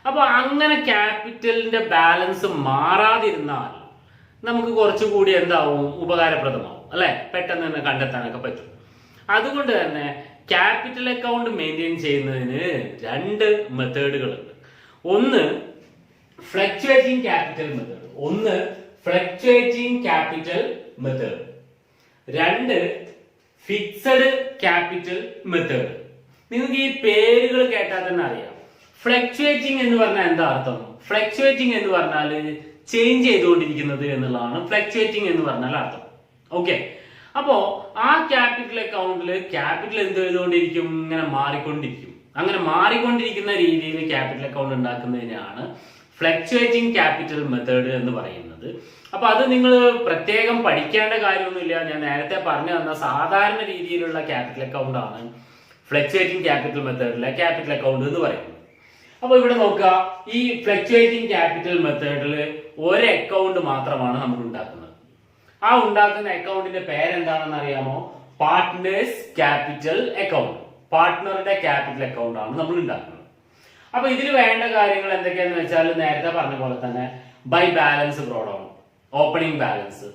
അപ്പൊ അങ്ങനെ ക്യാപിറ്റലിന്റെ ബാലൻസ് മാറാതിരുന്നാൽ നമുക്ക് കുറച്ചുകൂടി എന്താവും? ഉപകാരപ്രദമാവും, അല്ലെ? പെട്ടെന്ന് തന്നെ കണ്ടെത്താനൊക്കെ പറ്റും. അതുകൊണ്ട് തന്നെ ക്യാപിറ്റൽ അക്കൗണ്ട് മെയിൻറ്റെയിൻ ചെയ്യുന്നതിന് 2 മെത്തേഡുകളുണ്ട്. ഒന്ന് ഫ്ലക്ച്വേറ്റിംഗ് ക്യാപിറ്റൽ മെത്തേഡ്, ഒന്ന് fluctuating capital method, 2 fixed capital method. നിങ്ങൾക്ക് ഈ പേരുകൾ കേട്ടാൽ തന്നെ അറിയാം. ഫ്ലക്ച്വേറ്റിംഗ് എന്ന് പറഞ്ഞാൽ എന്താ അർത്ഥം? ഫ്ലക്ച്വേറ്റിംഗ് എന്ന് പറഞ്ഞാൽ ചേഞ്ച് ചെയ്തുകൊണ്ടിരിക്കുന്നത് എന്നുള്ളതാണ് ഫ്ലക്ച്വേറ്റിംഗ് എന്ന് പറഞ്ഞാൽ അർത്ഥം. ഓക്കെ, അപ്പോ ആ ക്യാപിറ്റൽ അക്കൗണ്ടിൽ ക്യാപിറ്റൽ എന്ത് ചെയ്തുകൊണ്ടിരിക്കും? ഇങ്ങനെ മാറിക്കൊണ്ടിരിക്കും. അങ്ങനെ മാറിക്കൊണ്ടിരിക്കുന്ന രീതിയിൽ ക്യാപിറ്റൽ അക്കൗണ്ട് ഉണ്ടാക്കുന്നതിനാണ് ഫ്ലക്ച്വേറ്റിംഗ് ക്യാപിറ്റൽ മെത്തേഡ് എന്ന് പറയുന്നത്. അപ്പൊ അത് നിങ്ങൾ പ്രത്യേകം പഠിക്കേണ്ട കാര്യമൊന്നുമില്ല. ഞാൻ നേരത്തെ പറഞ്ഞു തന്ന സാധാരണ രീതിയിലുള്ള ക്യാപിറ്റൽ അക്കൗണ്ട് ആണ് ഫ്ലക്ച്വേറ്റിംഗ് ക്യാപിറ്റൽ മെത്തേഡിലെ ക്യാപിറ്റൽ അക്കൗണ്ട് എന്ന് പറയുന്നത്. അപ്പൊ ഇവിടെ നോക്കുക, ഈ ഫ്ലക്ച്വേറ്റിംഗ് ക്യാപിറ്റൽ മെത്തേഡിൽ ഒരു അക്കൗണ്ട് മാത്രമാണ് നമ്മൾ ഉണ്ടാക്കുന്നത്. ആ ഉണ്ടാക്കുന്ന അക്കൗണ്ടിന്റെ പേരെന്താണെന്ന് അറിയാമോ? Partners capital account. പാർട്ട്ണറുടെ ക്യാപിറ്റൽ അക്കൗണ്ട് ആണ് നമ്മൾ ഉണ്ടാക്കുന്നത്. അപ്പൊ ഇതിൽ വേണ്ട കാര്യങ്ങൾ എന്തൊക്കെയാന്ന് വെച്ചാൽ നേരത്തെ പറഞ്ഞ പോലെ തന്നെ by balance brought down, opening balance,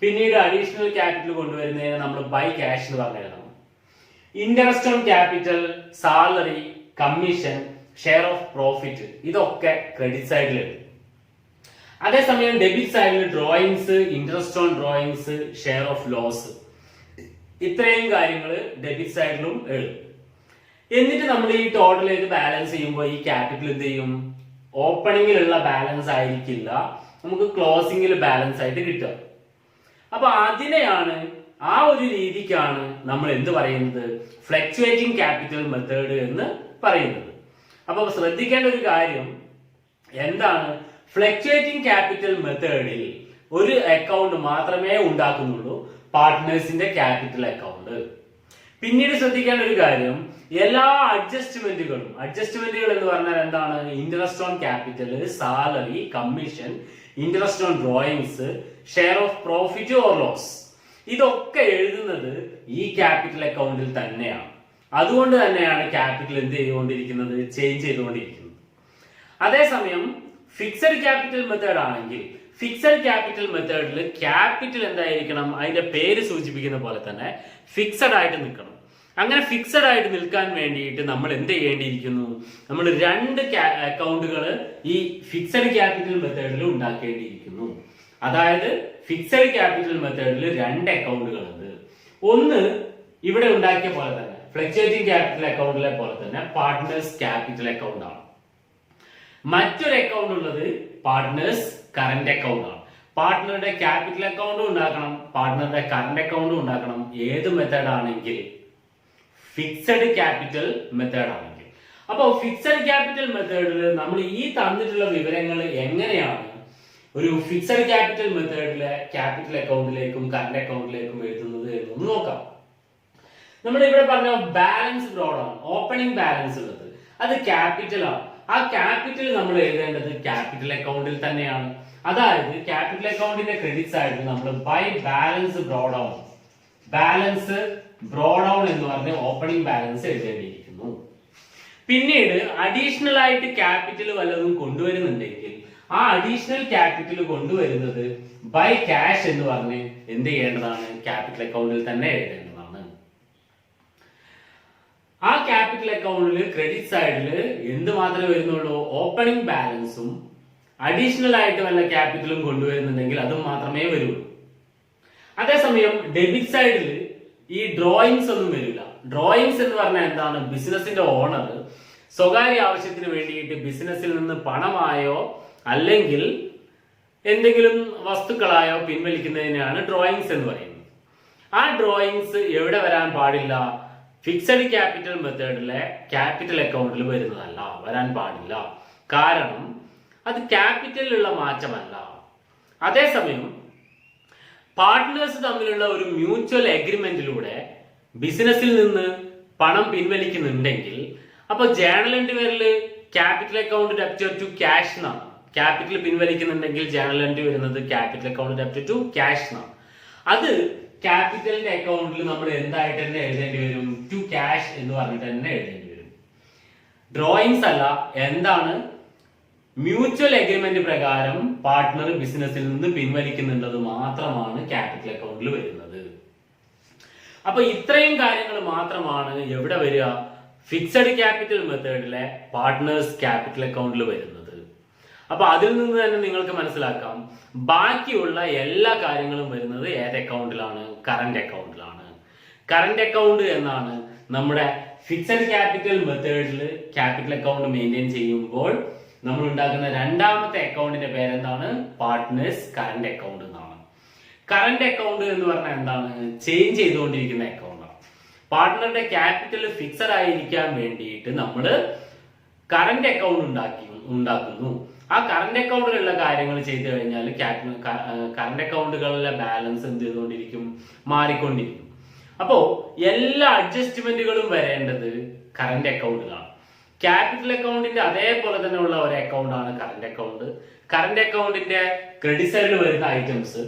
പിന്നീട് അഡീഷണൽ ക്യാപിറ്റൽ കൊണ്ടുവരുന്നതിന് നമ്മൾ ബൈ ക്യാഷ് എന്ന് പറഞ്ഞിരുന്നു. Interest on capital, salary, commission, share of profit, ഇതൊക്കെ ക്രെഡിറ്റ് സൈഡിലുണ്ട്. അതേസമയം ഡെബിറ്റ് സൈഡിൽ drawings, interest on drawings, share of loss, ഇത്രയും കാര്യങ്ങൾ ഡെബിറ്റ് സൈഡിലും എഴുതും. എന്നിട്ട് നമ്മൾ ഈ ടോട്ടൽ ചെയ്ത് ബാലൻസ് ചെയ്യുമ്പോൾ ഈ ക്യാപിറ്റൽ എന്ത് ചെയ്യും? ഓപ്പണിംഗിലുള്ള ബാലൻസ് ആയിരിക്കില്ല, നമുക്ക് ക്ലോസിംഗിൽ ബാലൻസ് ആയിട്ട് കിട്ടുക. അപ്പൊ അതിനെയാണ്, ആ ഒരു രീതിക്കാണ് നമ്മൾ എന്ത് പറയുന്നത്? ഫ്ലക്ച്വേറ്റിംഗ് ക്യാപിറ്റൽ മെത്തേഡ് എന്ന് പറയുന്നത്. അപ്പൊ ശ്രദ്ധിക്കേണ്ട ഒരു കാര്യം എന്താണ്? ഫ്ലക്ച്വേറ്റിംഗ് ക്യാപിറ്റൽ മെത്തേഡിൽ ഒരു അക്കൗണ്ട് മാത്രമേ ഉണ്ടാക്കുന്നുള്ളൂ, പാർട്ട്നേഴ്സിന്റെ ക്യാപിറ്റൽ അക്കൗണ്ട്. പിന്നീട് ശ്രദ്ധിക്കേണ്ട ഒരു കാര്യം, എല്ലാ അഡ്ജസ്റ്റ്മെന്റുകൾ എന്ന് പറഞ്ഞാൽ എന്താണ്? Interest on capital, salary, commission, interest on drawings, share of profit or loss, ഇതൊക്കെ എഴുതുന്നത് ഈ ക്യാപിറ്റൽ അക്കൗണ്ടിൽ തന്നെയാണ്. അതുകൊണ്ട് തന്നെയാണ് ക്യാപിറ്റൽ എന്ത് ചെയ്തുകൊണ്ടിരിക്കുന്നത്? ചേഞ്ച് ചെയ്തുകൊണ്ടിരിക്കുന്നത്. അതേസമയം ഫിക്സഡ് ക്യാപിറ്റൽ മെത്തേഡ് ആണെങ്കിൽ, ഫിക്സഡ് ക്യാപിറ്റൽ മെത്തേഡിൽ ക്യാപിറ്റൽ എന്തായിരിക്കണം? അതിന്റെ പേര് സൂചിപ്പിക്കുന്ന പോലെ തന്നെ ഫിക്സഡ് ആയിട്ട് നിൽക്കണം. അങ്ങനെ ഫിക്സഡ് ആയിട്ട് നിൽക്കാൻ വേണ്ടിയിട്ട് നമ്മൾ എന്ത് ചെയ്യേണ്ടിയിരിക്കുന്നു? നമ്മൾ രണ്ട് അക്കൗണ്ടുകൾ ഈ ഫിക്സഡ് ക്യാപിറ്റൽ മെത്തേഡിൽ ഉണ്ടാക്കേണ്ടിയിരിക്കുന്നു. അതായത് ഫിക്സഡ് ക്യാപിറ്റൽ മെത്തേഡിൽ രണ്ട് അക്കൗണ്ടുകൾ ഉണ്ട്. ഒന്ന് ഇവിടെ ഉണ്ടാക്കിയ പോലെ തന്നെ ഫ്ലക്ച്വേറ്റിംഗ് ക്യാപിറ്റൽ അക്കൗണ്ടിലെ പോലെ തന്നെ പാർട്ട്നേഴ്സ് ക്യാപിറ്റൽ അക്കൗണ്ട് ആണ്. മറ്റൊരു അക്കൗണ്ട് ഉള്ളത് പാർട്ട്നേഴ്സ് കറന്റ് അക്കൗണ്ട് ആണ്. പാർട്ട്ണറുടെ ക്യാപിറ്റൽ അക്കൗണ്ടും ഉണ്ടാക്കണം, പാർട്ട്ണറുടെ കറന്റ് അക്കൗണ്ടും ഉണ്ടാക്കണം. ഏത് മെത്തേഡ് ആണെങ്കിൽ? ഫിക്സഡ് ക്യാപിറ്റൽ മെത്തേഡ് ആണെങ്കിൽ. അപ്പോൾ ഫിക്സഡ് ക്യാപിറ്റൽ മെത്തേഡിൽ നമ്മൾ ഈ തന്നിട്ടുള്ള വിവരങ്ങൾ എങ്ങനെയാണ് ഒരു ഫിക്സഡ് ക്യാപിറ്റൽ മെത്തേഡിലെ ക്യാപിറ്റൽ അക്കൗണ്ടിലേക്കും കറന്റ് അക്കൗണ്ടിലേക്കും എഴുതുന്നത് എന്നൊന്ന് നോക്കാം. നമ്മൾ ഇവിടെ പറഞ്ഞ ബാലൻസ് ബ്രോഡൗൺ, ഓപ്പണിംഗ് ബാലൻസ് ഉള്ളത്, അത് ക്യാപിറ്റൽ ആണ്. ആ ക്യാപിറ്റൽ നമ്മൾ എഴുതേണ്ടത് ക്യാപിറ്റൽ അക്കൗണ്ടിൽ തന്നെയാണ്. അതായത് ക്യാപിറ്റൽ അക്കൗണ്ടിന്റെ ക്രെഡിറ്റ് സൈഡിൽ നമ്മൾ by balance brought down, balance brought down എന്ന് പറഞ്ഞ് ഓപ്പണിംഗ് ബാലൻസ് എഴുതേണ്ടിയിരിക്കുന്നു. പിന്നീട് അഡീഷണൽ ആയിട്ട് ക്യാപിറ്റൽ വല്ലതും കൊണ്ടുവരുന്നുണ്ടെങ്കിൽ ആ അഡീഷണൽ ക്യാപിറ്റൽ കൊണ്ടുവരുന്നത് ബൈ ക്യാഷ് എന്ന് പറഞ്ഞ് എന്ത് ചെയ്യേണ്ടതാണ്? ക്യാപിറ്റൽ അക്കൗണ്ടിൽ തന്നെ എഴുതേണ്ടതാണ്. ആ ക്യാപിറ്റൽ അക്കൗണ്ടിൽ ക്രെഡിറ്റ് സൈഡിൽ എന്ത് മാത്രമേ വരുന്നുള്ളൂ? ഓപ്പണിംഗ് ബാലൻസും അഡീഷണൽ ആയിട്ട് വല്ല ക്യാപിറ്റലും കൊണ്ടുവരുന്നുണ്ടെങ്കിൽ അതും മാത്രമേ വരുള്ളൂ. അതേസമയം ഡെബിറ്റ് സൈഡിൽ ഈ ഡ്രോയിങ്സ് ഒന്നും വരില്ല. ഡ്രോയിങ്സ് എന്ന് പറഞ്ഞാൽ എന്താണ്? ബിസിനസിന്റെ ഓണർ സ്വകാര്യ ആവശ്യത്തിന് വേണ്ടിയിട്ട് ബിസിനസ്സിൽ നിന്ന് പണമായോ അല്ലെങ്കിൽ എന്തെങ്കിലും വസ്തുക്കളായോ പിൻവലിക്കുന്നതിനാണ് ഡ്രോയിങ്സ് എന്ന് പറയുന്നത്. ആ ഡ്രോയിങ്സ് എവിടെ വരാൻ പാടില്ല? ഫിക്സഡ് ക്യാപിറ്റൽ മെത്തേഡിലെ ക്യാപിറ്റൽ അക്കൗണ്ടിൽ വരുന്നതല്ല, വരാൻ പാടില്ല. കാരണം അത് ക്യാപിറ്റലിലുള്ള മാറ്റമല്ല. അതേസമയം പാർട്ട്നേഴ്സ് തമ്മിലുള്ള ഒരു മ്യൂച്വൽ അഗ്രിമെന്റിലൂടെ ബിസിനസ്സിൽ നിന്ന് പണം പിൻവലിക്കുന്നുണ്ടെങ്കിൽ അപ്പൊ ജേണൽ എൻട്രി വരല് capital account debtor to cash എന്നാണ്. ക്യാപിറ്റൽ പിൻവലിക്കുന്നുണ്ടെങ്കിൽ ജേണൽ എൻട്രി വരുന്നത് capital account debtor to cash എന്നാണ്. അത് ക്യാപിറ്റലിന്റെ അക്കൗണ്ടിൽ നമ്മൾ എന്തായിട്ട് തന്നെ എഴുതേണ്ടി വരും? ടു ക്യാഷ് എന്ന് പറഞ്ഞിട്ട് തന്നെ എഴുതേണ്ടി വരും. ഡ്രോയിങ്സ് അല്ല, എന്താണ്? മ്യൂച്വൽ അഗ്രിമെന്റ് പ്രകാരം പാർട്ട്ണർ ബിസിനസ്സിൽ നിന്ന് പിൻവലിക്കുന്നുള്ളത് മാത്രമാണ് ക്യാപിറ്റൽ അക്കൗണ്ടിൽ വരുന്നത്. അപ്പൊ ഇത്രയും കാര്യങ്ങൾ മാത്രമാണ് എവിടെ വരിക? ഫിക്സഡ് ക്യാപിറ്റൽ മെത്തേഡിലെ പാർട്ട്നേഴ്സ് ക്യാപിറ്റൽ അക്കൗണ്ടിൽ വരുന്നത്. അപ്പൊ അതിൽ നിന്ന് തന്നെ നിങ്ങൾക്ക് മനസ്സിലാക്കാം ബാക്കിയുള്ള എല്ലാ കാര്യങ്ങളും വരുന്നത് ഏത് അക്കൗണ്ടിലാണ്? കറന്റ് അക്കൗണ്ടിലാണ്. കറന്റ് അക്കൗണ്ട് എന്നാണ് നമ്മുടെ ഫിക്സഡ് ക്യാപിറ്റൽ മെത്തേഡിൽ ക്യാപിറ്റൽ അക്കൗണ്ട് മെയിൻറ്റെയിൻ ചെയ്യുമ്പോൾ നമ്മൾ ഉണ്ടാക്കുന്ന രണ്ടാമത്തെ അക്കൗണ്ടിന്റെ പേരെന്താണ്? പാർട്ട്നേഴ്സ് കറന്റ് അക്കൗണ്ട് എന്നാണ്. കറന്റ് അക്കൗണ്ട് എന്ന് പറഞ്ഞാൽ എന്താണ്? ചേഞ്ച് ചെയ്തുകൊണ്ടിരിക്കുന്ന അക്കൗണ്ടാണ്. പാർട്ട്ണറുടെ ക്യാപിറ്റൽ ഫിക്സഡ് ആയിരിക്കാൻ വേണ്ടിയിട്ട് നമ്മൾ കറന്റ് അക്കൗണ്ട് ഉണ്ടാക്കുന്നു. ആ കറന്റ് അക്കൗണ്ടിലുള്ള കാര്യങ്ങൾ ചെയ്തു കഴിഞ്ഞാൽ കറന്റ് അക്കൗണ്ടുകളിലെ ബാലൻസ് എന്ത് ചെയ്തുകൊണ്ടിരിക്കും? മാറിക്കൊണ്ടിരിക്കും. അപ്പോ എല്ലാ അഡ്ജസ്റ്റ്മെന്റുകളും വരേണ്ടത് കറന്റ് അക്കൗണ്ടിലാണ്. ക്യാപിറ്റൽ അക്കൗണ്ടിന്റെ അതേപോലെ തന്നെ ഉള്ള ഒരു അക്കൗണ്ട് ആണ് കറന്റ് അക്കൗണ്ട്. കറന്റ് അക്കൗണ്ടിന്റെ ക്രെഡിറ്റ് സൈഡിൽ വരുന്ന ഐറ്റംസ്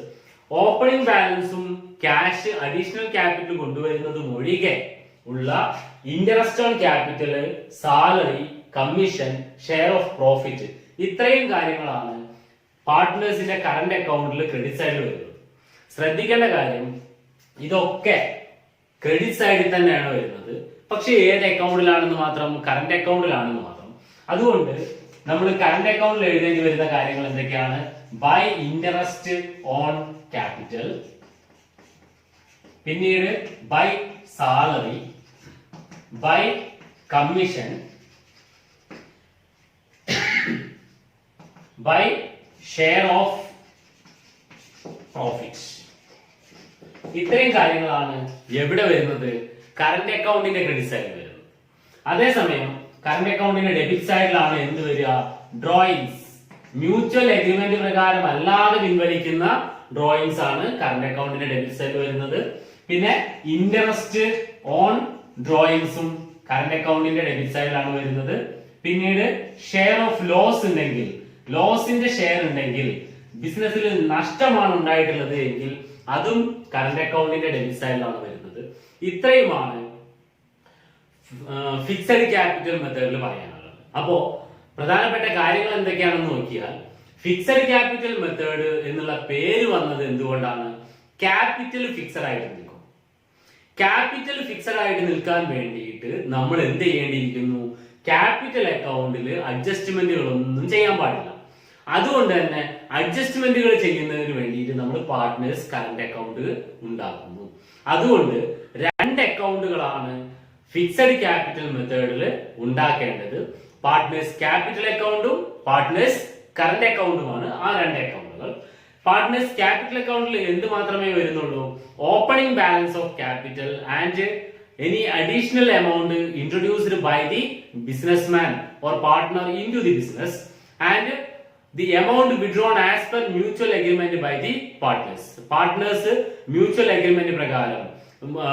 ഓപ്പണിംഗ് ബാലൻസും ക്യാഷ് അഡീഷണൽ ക്യാപിറ്റൽ കൊണ്ടുവരുന്നതും ഒഴികെ ഉള്ള interest on capital, salary, commission, share of profit, ഇത്രയും കാര്യങ്ങളാണ് പാർട്ട്നേഴ്സിന്റെ കറന്റ് അക്കൗണ്ടിൽ ക്രെഡിറ്റ് സൈഡിൽ വരുന്നത്. ശ്രദ്ധിക്കേണ്ട കാര്യം, ഇതൊക്കെ ക്രെഡിറ്റ് സൈഡിൽ തന്നെയാണ് വരുന്നത്. പക്ഷെ ഏത് അക്കൗണ്ടിലാണെന്ന് മാത്രം? കറന്റ് അക്കൗണ്ടിലാണെന്ന് മാത്രം. അതുകൊണ്ട് നമ്മൾ കറന്റ് അക്കൗണ്ടിൽ എഴുതേണ്ടി വരുന്ന കാര്യങ്ങൾ എന്തൊക്കെയാണ്? ബൈ ഇൻട്രസ്റ്റ് ഓൺ ക്യാപിറ്റൽ, പിന്നീട് by salary, by commission, by share of profit. ഇത്രയും കാര്യങ്ങളാണ് എവിടെ വരുന്നത്? കറന്റ് അക്കൗണ്ടിന്റെ ക്രെഡിറ്റ് സൈഡിൽ വരുന്നത്. അതേസമയം കറന്റ് അക്കൗണ്ടിന്റെ ഡെബിറ്റ് സൈഡിലാണ് എന്ത് വരിക? ഡ്രോയിങ്സ്. മ്യൂച്വൽ എഗ്രിമെന്റ് പ്രകാരം അല്ലാതെ പിൻവലിക്കുന്ന ഡ്രോയിങ്സ് ആണ് കറന്റ് അക്കൗണ്ടിന്റെ ഡെബിറ്റ് സൈഡിൽ വരുന്നത്. പിന്നെ ഇൻട്രസ്റ്റ് ഓൺ ഡ്രോയിങ്സും കറന്റ് അക്കൗണ്ടിന്റെ ഡെബിറ്റ് സൈഡിലാണ് വരുന്നത്. പിന്നീട് ഷെയർ ഓഫ് ലോസ് ഉണ്ടെങ്കിൽ, ലോസിന്റെ ഷെയർ ഉണ്ടെങ്കിൽ, ബിസിനസ്സിൽ നഷ്ടമാണ് ഉണ്ടായിട്ടുള്ളത് എങ്കിൽ അതും കറന്റ് അക്കൗണ്ടിന്റെ ഡെബിറ്റ് സൈഡിലാണ് വരുന്നത്. ഇത്രയുമാണ് ഫിക്സഡ് ക്യാപിറ്റൽ മെത്തേഡിൽ പറയാനുള്ളത്. അപ്പോ പ്രധാനപ്പെട്ട കാര്യങ്ങൾ എന്തൊക്കെയാണെന്ന് നോക്കിയാൽ, ഫിക്സഡ് ക്യാപിറ്റൽ മെത്തേഡ് എന്നുള്ള പേര് വന്നത് എന്തുകൊണ്ടാണ്? ക്യാപിറ്റൽ ഫിക്സഡ് ആയിട്ട് നിൽക്കും. ക്യാപിറ്റൽ ഫിക്സഡ് ആയിട്ട് നിൽക്കാൻ വേണ്ടിയിട്ട് നമ്മൾ എന്ത് ചെയ്യേണ്ടിയിരിക്കുന്നു? ക്യാപിറ്റൽ അക്കൗണ്ടിൽ അഡ്ജസ്റ്റ്മെന്റുകളൊന്നും ചെയ്യാൻ പാടില്ല. അതുകൊണ്ട് തന്നെ അഡ്ജസ്റ്റ്മെന്റുകൾ ചെയ്യുന്നതിന് വേണ്ടിയിട്ട് നമ്മൾ പാർട്ട്നേഴ്സ് കറന്റ് അക്കൗണ്ട് ഉണ്ടാക്കുന്നു. അതുകൊണ്ട് രണ്ട് അക്കൗണ്ടുകളാണ് ഫിക്സഡ് ക്യാപിറ്റൽ മെത്തേഡിൽ ഉണ്ടാക്കേണ്ടത്. പാർട്ട്നേഴ്സ് ക്യാപിറ്റൽ അക്കൗണ്ടും പാർട്ട്നേഴ്സ് കറന്റ് അക്കൗണ്ടുമാണ് ആ രണ്ട് അക്കൗണ്ടുകൾ. പാർട്ട്നേഴ്സ് ക്യാപിറ്റൽ അക്കൗണ്ടിൽ എന്ത് മാത്രമേ വരുന്നുള്ളൂ? Opening balance of capital and any additional amount introduced by the businessman or partner into the business and the amount withdrawn as per mutual agreement by the partners. Partners mutual agreement പ്രകാരം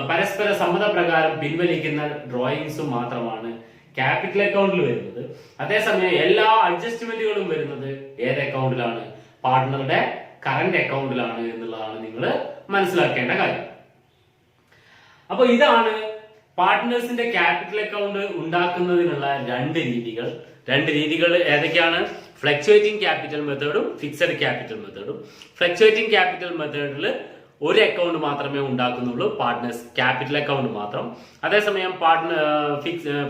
പരസ്പര സമ്മത പ്രകാരം പിൻവലിക്കുന്ന ഡ്രോയിങ്സും മാത്രമാണ് capital അക്കൗണ്ടിൽ വരുന്നത്. അതേസമയം എല്ലാ അഡ്ജസ്റ്റ്മെന്റുകളും വരുന്നത് ഏത് അക്കൗണ്ടിലാണ്? പാർട്ട്ണറുടെ കറന്റ് അക്കൗണ്ടിലാണ് എന്നുള്ളതാണ് നിങ്ങൾ മനസ്സിലാക്കേണ്ട കാര്യം. അപ്പൊ ഇതാണ് പാർട്ട്നേഴ്സിന്റെ ക്യാപിറ്റൽ അക്കൗണ്ട് ഉണ്ടാക്കുന്നതിനുള്ള രണ്ട് രീതികൾ ഏതൊക്കെയാണ്? ഫ്ലക്ച്വേറ്റിംഗ് ക്യാപിറ്റൽ മെത്തേഡും ഫിക്സഡ് ക്യാപിറ്റൽ മെത്തേഡും. ഫ്ലക്ച്വേറ്റിംഗ് ക്യാപിറ്റൽ മെത്തേഡിൽ ഒരു അക്കൗണ്ട് മാത്രമേ ഉണ്ടാക്കുന്നുള്ളൂ, പാർട്ട്നേഴ്സ് ക്യാപിറ്റൽ അക്കൗണ്ട് മാത്രം. അതേസമയം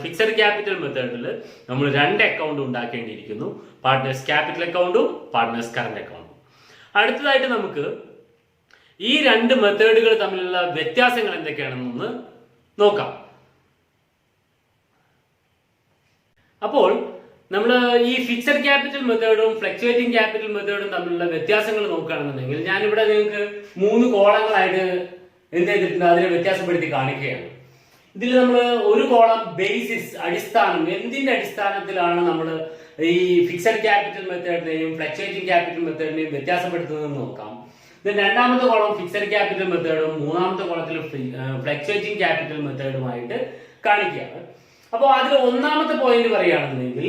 ഫിക്സഡ് ക്യാപിറ്റൽ മെത്തേഡിൽ നമ്മൾ രണ്ട് അക്കൗണ്ട് ഉണ്ടാക്കേണ്ടിയിരിക്കുന്നു, പാർട്ട്നേഴ്സ് ക്യാപിറ്റൽ അക്കൗണ്ടും പാർട്ട്നേഴ്സ് കറന്റ് അക്കൗണ്ടും. അടുത്തതായിട്ട് നമുക്ക് ഈ രണ്ട് മെത്തേഡുകൾ തമ്മിലുള്ള വ്യത്യാസങ്ങൾ എന്തൊക്കെയാണെന്നൊന്ന് നോക്കാം. അപ്പോൾ നമ്മൾ ഈ ഫിക്സഡ് ക്യാപിറ്റൽ മെത്തേഡും ഫ്ലക്ച്വേറ്റിംഗ് ക്യാപിറ്റൽ മെത്തേഡും തമ്മിലുള്ള വ്യത്യാസങ്ങൾ നോക്കുകയാണെന്നുണ്ടെങ്കിൽ ഞാനിവിടെ നിങ്ങൾക്ക് 3 കോളങ്ങളായിട്ട് എന്ത് ചെയ്തിട്ടുണ്ട്? അതിനെ വ്യത്യാസപ്പെടുത്തി കാണിക്കുകയാണ്. ഇതിൽ നമ്മൾ ഒരു കോളം ബേസിസ്, അടിസ്ഥാനം, എന്തിന്റെ അടിസ്ഥാനത്തിലാണ് നമ്മൾ ഈ ഫിക്സഡ് ക്യാപിറ്റൽ മെത്തേഡിനെയും ഫ്ലക്ച്വേറ്റിംഗ് ക്യാപിറ്റൽ മെത്തേഡിനെയും വ്യത്യാസപ്പെടുത്തുന്നതെന്ന് നോക്കാം. രണ്ടാമത്തെ കോളം ഫിക്സഡ് ക്യാപിറ്റൽ മെത്തേഡും മൂന്നാമത്തെ കോളത്തിൽ ഫ്ലക്ച്വേറ്റിംഗ് ക്യാപിറ്റൽ മെത്തേഡുമായിട്ട് കാണിക്കുകയാണ്. അപ്പോൾ അതിൽ ഒന്നാമത്തെ പോയിന്റ് പറയുകയാണെന്നുണ്ടെങ്കിൽ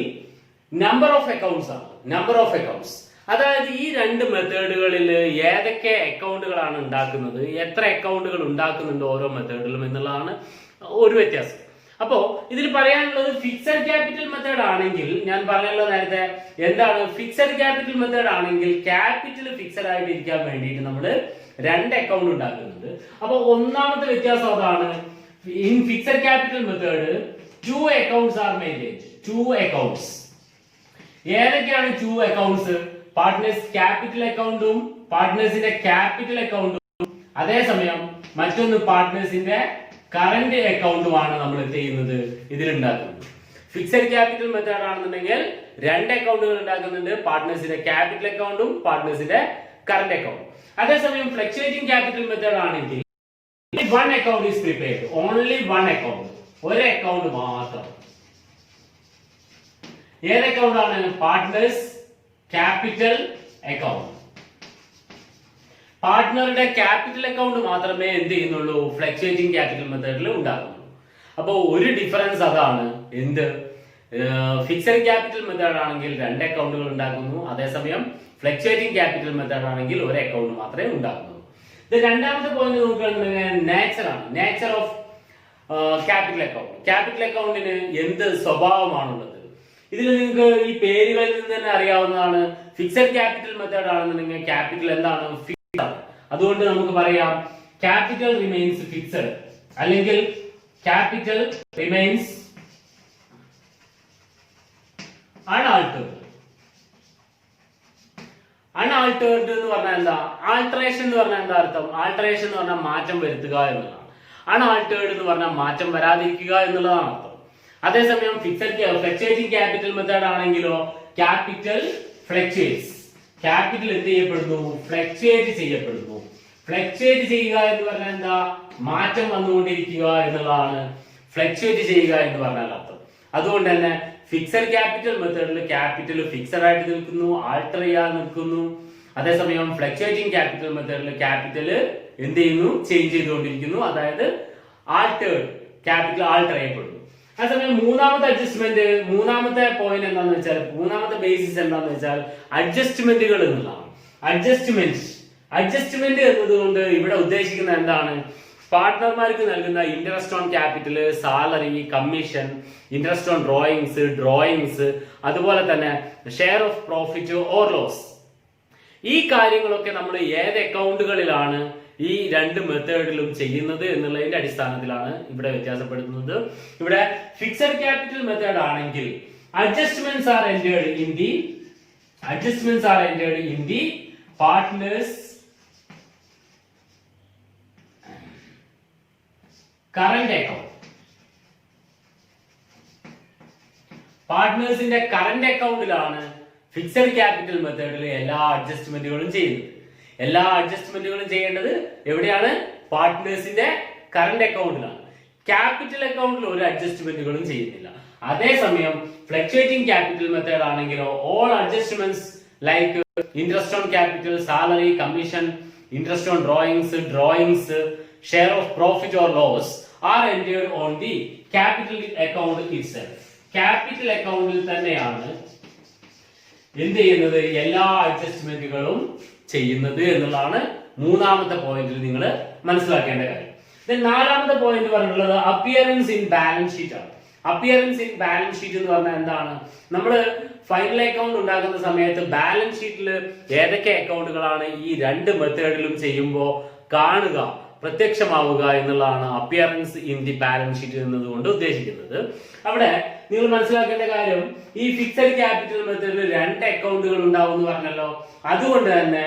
നമ്പർ ഓഫ് അക്കൗണ്ട്സ് ആണ്. നമ്പർ ഓഫ് അക്കൗണ്ട്സ്, അതായത് ഈ രണ്ട് മെത്തേഡുകളിൽ ഏതൊക്കെ അക്കൗണ്ടുകളാണ് ഉണ്ടാക്കുന്നത്, എത്ര അക്കൗണ്ടുകൾ ഉണ്ടാക്കുന്നുണ്ട് ഓരോ മെത്തേഡിലും എന്നുള്ളതാണ് ഒരു വ്യത്യാസം. അപ്പോ ഇതിൽ പറയാനുള്ളത് ഫിക്സഡ് ക്യാപിറ്റൽ മെത്തേഡ് ആണെങ്കിൽ, ഞാൻ പറഞ്ഞല്ലോ നേരത്തെ, എന്താണ് ഫിക്സഡ് ക്യാപിറ്റൽ മെത്തേഡ് ആണെങ്കിൽ ക്യാപിറ്റൽ ഫിക്സഡ് ആയിട്ട് ഇരിക്കാൻ വേണ്ടിയിട്ട് നമ്മൾ രണ്ട് അക്കൗണ്ട് ഉണ്ടാക്കുന്നുണ്ട്. അപ്പൊ ഒന്നാമത്തെ വ്യത്യാസം അതാണ്. In fixed capital method 2 accounts are maintained. 2 accounts. ഏതൊക്കെയാണ് 2 accounts? പാർട്ട്നേഴ്സ് ക്യാപിറ്റൽ അക്കൗണ്ടും പാർട്ട്നേഴ്സിന്റെ ക്യാപിറ്റൽ അക്കൗണ്ടും, അതേസമയം മറ്റൊന്ന് പാർട്ട്നേഴ്സിന്റെ കറന്റ് അക്കൗണ്ടുമാണ് നമ്മൾ എന്ത് ചെയ്യുന്നത്? ഇതിലുണ്ടാക്കുന്നത്. ഫിക്സഡ് ക്യാപിറ്റൽ മെത്തേഡ് ആണെന്നുണ്ടെങ്കിൽ രണ്ട് അക്കൗണ്ടുകൾ ഉണ്ടാക്കുന്നുണ്ട്, പാർട്ട്നേഴ്സിന്റെ ക്യാപിറ്റൽ അക്കൗണ്ടും പാർട്ട്നേഴ്സിന്റെ കറന്റ് അക്കൗണ്ടും. അതേസമയം ഫ്ലക്ച്വേറ്റിംഗ് ക്യാപിറ്റൽ മെത്തേഡ് ആണെങ്കിൽ one account is prepared, only one account, ഒരു അക്കൗണ്ട് മാത്രം. ഏത് അക്കൗണ്ട് ആണ്? Partners capital account. പാർട്ട്ണറുടെ ക്യാപിറ്റൽ അക്കൗണ്ട് മാത്രമേ എന്ത് ചെയ്യുന്നുള്ളൂ? ഫ്ലക്ച്വേറ്റിംഗ് ക്യാപിറ്റൽ മെത്തേഡിൽ ഉണ്ടാകുന്നുള്ളൂ. അപ്പോ ഒരു ഡിഫറൻസ് അതാണ്. എന്ത്? ഫിക്സഡ് ക്യാപിറ്റൽ മെത്തേഡ് ആണെങ്കിൽ രണ്ട് അക്കൗണ്ടുകൾ ഉണ്ടാക്കുന്നു, അതേസമയം ഫ്ലക്ച്വേറ്റിംഗ് ക്യാപിറ്റൽ മെത്തേഡ് ആണെങ്കിൽ ഒരു അക്കൗണ്ട് മാത്രമേ ഉണ്ടാക്കുന്നുള്ളൂ. ഇത് രണ്ടാമത്തെ പോയിന്റ് നോക്കുകയാണെന്നുണ്ടെങ്കിൽ നേച്ചർ ആണ്. Nature of capital account. Capital അക്കൗണ്ടിന് എന്ത് സ്വഭാവമാണുള്ളത്? ഇതിൽ നിങ്ങൾക്ക് ഈ പേരുകളിൽ നിന്ന് തന്നെ അറിയാവുന്നതാണ്. ഫിക്സഡ് ക്യാപിറ്റൽ മെത്തേഡ് ആണെന്നുണ്ടെങ്കിൽ ക്യാപിറ്റൽ എന്താണ്? ഫിക്സ്ഡ് ആണ്. അതുകൊണ്ട് നമുക്ക് പറയാം ക്യാപിറ്റൽ റിമെയിൻസ് ഫിക്സഡ്, അല്ലെങ്കിൽ ക്യാപിറ്റൽ റിമെയിൻസ് അൺആൾട്ടേർഡ്. അൺആൾട്ടേർഡ് എന്ന് പറഞ്ഞാൽ എന്താ? ആൾട്ടറേഷൻ എന്ന് പറഞ്ഞാൽ എന്താ അർത്ഥം? ആൾട്ടറേഷൻ എന്ന് പറഞ്ഞാൽ മാറ്റം വരുത്തുക എന്നുള്ളതാണ്. അൺആൾട്ടേർഡ് എന്ന് പറഞ്ഞാൽ മാറ്റം വരാതിരിക്കുക എന്നുള്ളതാണ് അർത്ഥം. അതേസമയം ഫ്ലക്ച്വേറ്റിംഗ് ക്യാപിറ്റൽ മെത്തേഡ് ആണെങ്കിലോ ക്യാപിറ്റൽ ഫ്ലക്ച്വേറ്റ്സ്. ക്യാപിറ്റൽ എന്ത് ചെയ്യപ്പെടുന്നു? ഫ്ലക്ച്വേറ്റ് ചെയ്യപ്പെടുന്നു. ഫ്ലക്ച്വേറ്റ് ചെയ്യുക എന്ന് പറഞ്ഞാൽ എന്താ? മാറ്റം വന്നുകൊണ്ടിരിക്കുക എന്നുള്ളതാണ് ഫ്ലക്ച്വേറ്റ് ചെയ്യുക എന്ന് പറഞ്ഞാൽ അർത്ഥം. അതുകൊണ്ട് തന്നെ ഫിക്സഡ് ക്യാപിറ്റൽ മെത്തേഡിൽ ക്യാപിറ്റൽ ഫിക്സഡ് ആയിട്ട് നിൽക്കുന്നു, ആൾട്ടർ ചെയ്യാൻ നിൽക്കുന്നു. അതേസമയം ഫ്ലക്ച്വേറ്റിംഗ് ക്യാപിറ്റൽ മെത്തേഡിൽ ക്യാപിറ്റൽ എന്ത് ചെയ്യുന്നു? ചേഞ്ച് ചെയ്തുകൊണ്ടിരിക്കുന്നു, അതായത് ആൾട്ടേർഡ്, ക്യാപിറ്റൽ ആൾട്ടർ ചെയ്യപ്പെടുന്നു. അതേസമയം മൂന്നാമത്തെ അഡ്ജസ്റ്റ്മെന്റ്, മൂന്നാമത്തെ പോയിന്റ് എന്താണെന്ന് വെച്ചാൽ, മൂന്നാമത്തെ ബേസിസ് എന്താണെന്ന് വെച്ചാൽ അഡ്ജസ്റ്റ്മെന്റുകൾ എന്നുള്ളതാണ്. അഡ്ജസ്റ്റ്മെന്റ് എന്നതുകൊണ്ട് ഇവിടെ ഉദ്ദേശിക്കുന്നത് എന്താണ്? പാർട്ട്ണർമാർക്ക് നൽകുന്ന interest on capital, salary, commission, interest on drawings, അതുപോലെ തന്നെ share of profit or loss. ഈ കാര്യങ്ങളൊക്കെ നമ്മൾ ഏത് അക്കൗണ്ടുകളിലാണ് ഈ രണ്ട് മെത്തേഡിലും ചെയ്യുന്നത് എന്നുള്ളതിന്റെ അടിസ്ഥാനത്തിലാണ് ഇവിടെ വ്യത്യാസപ്പെടുത്തുന്നത്. ഇവിടെ ഫിക്സഡ് ക്യാപിറ്റൽ മെത്തേഡ് ആണെങ്കിൽ adjustments are entered in the partners current account. പാർട്ട്നേഴ്സിന്റെ കറന്റ് അക്കൗണ്ടിലാണ് ഫിക്സഡ് ക്യാപിറ്റൽ മെത്തേഡിൽ എല്ലാ അഡ്ജസ്റ്റ്മെന്റുകളും ചെയ്യുന്നത്. എല്ലാ അഡ്ജസ്റ്റ്മെന്റുകളും ചെയ്യേണ്ടത് എവിടെയാണ്? പാർട്ട്നേഴ്സിന്റെ കറന്റ് അക്കൗണ്ടിലാണ്. ക്യാപിറ്റൽ അക്കൗണ്ടിൽ ഒരു അഡ്ജസ്റ്റ്മെന്റുകളും ചെയ്യുന്നില്ല. അതേസമയം ഫ്ലക്ച്വേറ്റിംഗ് ക്യാപിറ്റൽ മെത്തേഡ് ആണെങ്കിലോ all adjustments like interest on capital, salary, commission, interest on drawings, share of profit or loss are entered on the capital account itself. Capital അക്കൗണ്ടിൽ തന്നെയാണ് എന്ത് ചെയ്യുന്നത്? എല്ലാ അഡ്ജസ്റ്റ്മെന്റുകളും ചെയ്യുന്നത് എന്നുള്ളതാണ് മൂന്നാമത്തെ പോയിന്റിൽ നിങ്ങൾ മനസ്സിലാക്കേണ്ട കാര്യം. നാലാമത്തെ പോയിന്റ് പറഞ്ഞിട്ടുള്ളത് അപ്പിയറൻസ് ഇൻ ബാലൻസ് ഷീറ്റ് ആണ്. അപ്പിയറൻസ് ഇൻ ബാലൻസ് ഷീറ്റ് എന്ന് പറഞ്ഞാൽ എന്താണ്? നമ്മൾ ഫൈനൽ അക്കൗണ്ട് ഉണ്ടാക്കുന്ന സമയത്ത് ബാലൻസ് ഷീറ്റിൽ ഏതൊക്കെ അക്കൗണ്ടുകളാണ് ഈ രണ്ട് മെത്തേഡിലും ചെയ്യുമ്പോൾ കാണുക, പ്രത്യക്ഷമാവുക എന്നുള്ളതാണ് appearance in the balance sheet എന്നതുകൊണ്ട് ഉദ്ദേശിക്കുന്നത്. അവിടെ നിങ്ങൾ മനസ്സിലാക്കേണ്ട കാര്യം, ഈ ഫിക്സഡ് ക്യാപിറ്റൽ മെത്തേഡിൽ രണ്ട് അക്കൗണ്ടുകൾ ഉണ്ടാവും എന്ന് പറഞ്ഞല്ലോ. അതുകൊണ്ട് തന്നെ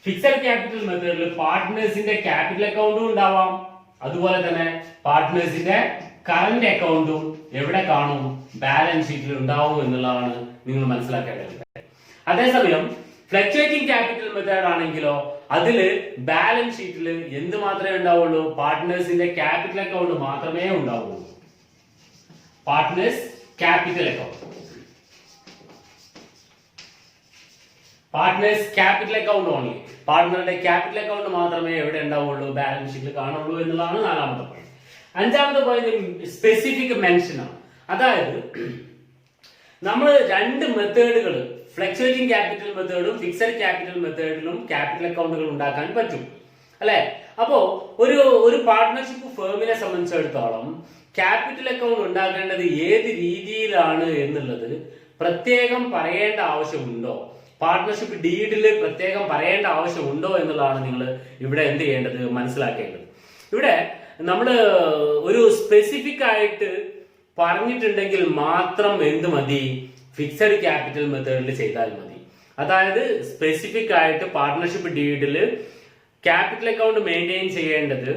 ഫിക്സഡ് ക്യാപിറ്റൽ മെത്തേഡിൽ പാർട്ട്നേഴ്സിന്റെ ക്യാപിറ്റൽ അക്കൗണ്ടും ഉണ്ടാവാം, അതുപോലെ തന്നെ പാർട്ട്നേഴ്സിന്റെ കറന്റ് അക്കൗണ്ടും എവിടെ കാണും? ബാലൻസ് ഷീറ്റിൽ ഉണ്ടാവും എന്നുള്ളതാണ് നിങ്ങൾ മനസ്സിലാക്കേണ്ടത്. അതേസമയം ഫ്ലക്ച്വേറ്റിംഗ് ക്യാപിറ്റൽ മെത്തേഡ് ആണെങ്കിലോ അതില് ബാലൻസ് ഷീറ്റിൽ എന്ത് മാത്രമേ ഉണ്ടാവുള്ളൂ? പാർട്ട്നേഴ്സിന്റെ ക്യാപിറ്റൽ അക്കൗണ്ട് മാത്രമേ ഉണ്ടാവുള്ളൂ. Partners capital account, partners capital account only. പാർട്ട്ണറുടെ ക്യാപിറ്റൽ അക്കൗണ്ട് മാത്രമേ എവിടെ ഉണ്ടാവുള്ളൂ? ബാലൻസ് ഷീറ്റിൽ കാണുള്ളൂ എന്നുള്ളതാണ് നാലാമത്തെ പോയിന്റ്. അഞ്ചാമത്തെ പോയിന്റ് സ്പെസിഫിക് മെൻഷൻ ആണ്. അതായത് നമ്മൾ രണ്ട് മെത്തേഡുകൾ, ഫ്ലക്ച്വേറ്റിംഗ് ക്യാപിറ്റൽ മെത്തേഡും ഫിക്സഡ് ക്യാപിറ്റൽ മെത്തേഡിലും ക്യാപിറ്റൽ അക്കൗണ്ടുകൾ ഉണ്ടാക്കാൻ പറ്റും, അല്ലെ? അപ്പോ ഒരു പാർട്ട്ണർഷിപ്പ് ഫേമിനെ സംബന്ധിച്ചിടത്തോളം ക്യാപിറ്റൽ അക്കൗണ്ട് ഉണ്ടാക്കേണ്ടത് ഏത് രീതിയിലാണ് എന്നുള്ളത് പ്രത്യേകം പറയേണ്ട ആവശ്യമുണ്ടോ? പാർട്ട്ണർഷിപ്പ് ഡീഡിൽ പ്രത്യേകം പറയേണ്ട ആവശ്യമുണ്ടോ എന്നുള്ളതാണ് നിങ്ങൾ ഇവിടെ എന്ത് ചെയ്യേണ്ടത്? മനസ്സിലാക്കേണ്ടത്. ഇവിടെ നമ്മൾ ഒരു സ്പെസിഫിക് ആയിട്ട് പറഞ്ഞിട്ടുണ്ടെങ്കിൽ മാത്രം എന്ത് മതി? ഫിക്സഡ് ക്യാപിറ്റൽ മെത്തേഡിൽ ചെയ്താൽ മതി. അതായത് സ്പെസിഫിക് ആയിട്ട് പാർട്ട്ണർഷിപ്പ് ഡീഡിൽ ക്യാപിറ്റൽ അക്കൗണ്ട് മെയിൻറ്റെയിൻ ചെയ്യേണ്ടത്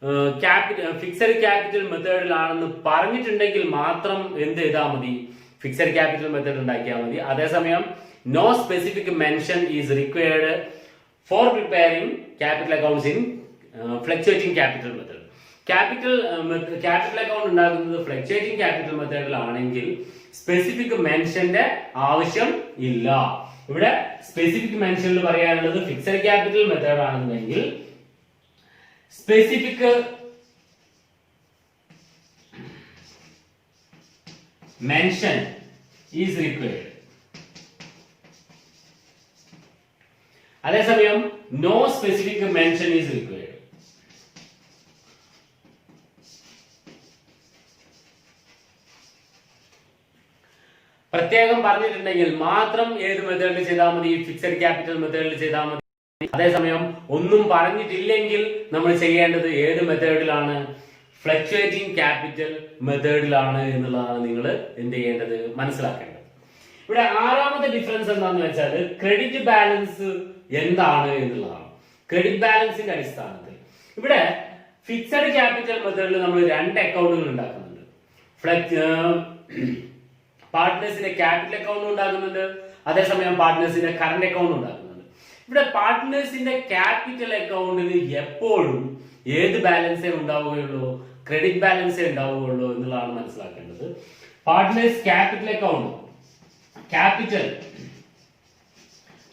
ഫിക്സഡ് ക്യാപിറ്റൽ മെത്തേഡിലാണെന്ന് പറഞ്ഞിട്ടുണ്ടെങ്കിൽ മാത്രം എന്ത് ചെയ്താൽ മതി, ഫിക്സഡ് ക്യാപിറ്റൽ മെത്തേഡ് ഉണ്ടാക്കിയാൽ മതി. അതേസമയം no specific mention is required for preparing capital accounts in fluctuating capital method. Capital account ഉണ്ടാക്കുന്നത് ഫ്ലക്ച്വേറ്റിംഗ് ക്യാപിറ്റൽ മെത്തേഡിലാണെങ്കിൽ സ്പെസിഫിക് മെൻഷന്റെ ആവശ്യം ഇല്ല. ഇവിടെ സ്പെസിഫിക് മെൻഷനിൽ പറയാനുള്ളത് ഫിക്സഡ് ക്യാപിറ്റൽ മെത്തേഡ് ആണെന്നുണ്ടെങ്കിൽ സ്പെസിഫിക് മെൻഷൻ ഈസ് റിക്വയർഡ്. അതേസമയം no specific mention is required. പ്രത്യേകം പറഞ്ഞിട്ടുണ്ടെങ്കിൽ മാത്രം ഏത് മെത്തേഡിൽ ചെയ്താൽ മതി, ഫിക്സഡ് ക്യാപിറ്റൽ മെത്തേഡിൽ ചെയ്താൽ മതി. അതേസമയം ഒന്നും പറഞ്ഞിട്ടില്ലെങ്കിൽ നമ്മൾ ചെയ്യേണ്ടത് ഏത് മെത്തേഡിലാണ്, ഫ്ലക്ച്വേറ്റിംഗ് ക്യാപിറ്റൽ മെത്തേഡിലാണ് എന്നുള്ളതാണ് നിങ്ങൾ എന്ത് ചെയ്യേണ്ടത്, മനസ്സിലാക്കേണ്ടത്. ഇവിടെ ആറാമത്തെ ഡിഫറൻസ് എന്താണെന്ന് വെച്ചാൽ ക്രെഡിറ്റ് ബാലൻസ് എന്താണ് എന്നുള്ളതാണ്. ക്രെഡിറ്റ് ബാലൻസിന്റെ അടിസ്ഥാനത്തിൽ ഇവിടെ ഫിക്സഡ് ക്യാപിറ്റൽ മെത്തേഡിൽ നമ്മൾ 2 അക്കൗണ്ടുകൾ ഉണ്ടാക്കുന്നുണ്ട്. പാർട്ട്നേഴ്സിന്റെ ക്യാപിറ്റൽ അക്കൗണ്ട് ഉണ്ടാക്കുന്നുണ്ട്, അതേസമയം പാർട്ട്നേഴ്സിന്റെ കറന്റ് അക്കൗണ്ട് ഉണ്ടാക്കുന്നുണ്ട്. ഇവിടെ പാർട്ട്നേഴ്സിന്റെ ക്യാപിറ്റൽ അക്കൗണ്ടിന് എപ്പോഴും ഏത് ബാലൻസേ ഉണ്ടാവുകയുള്ളൂ, ക്രെഡിറ്റ് ബാലൻസേ ഉണ്ടാവുകയുള്ളൂ എന്നുള്ളതാണ് മനസ്സിലാക്കേണ്ടത്. Partners capital account, capital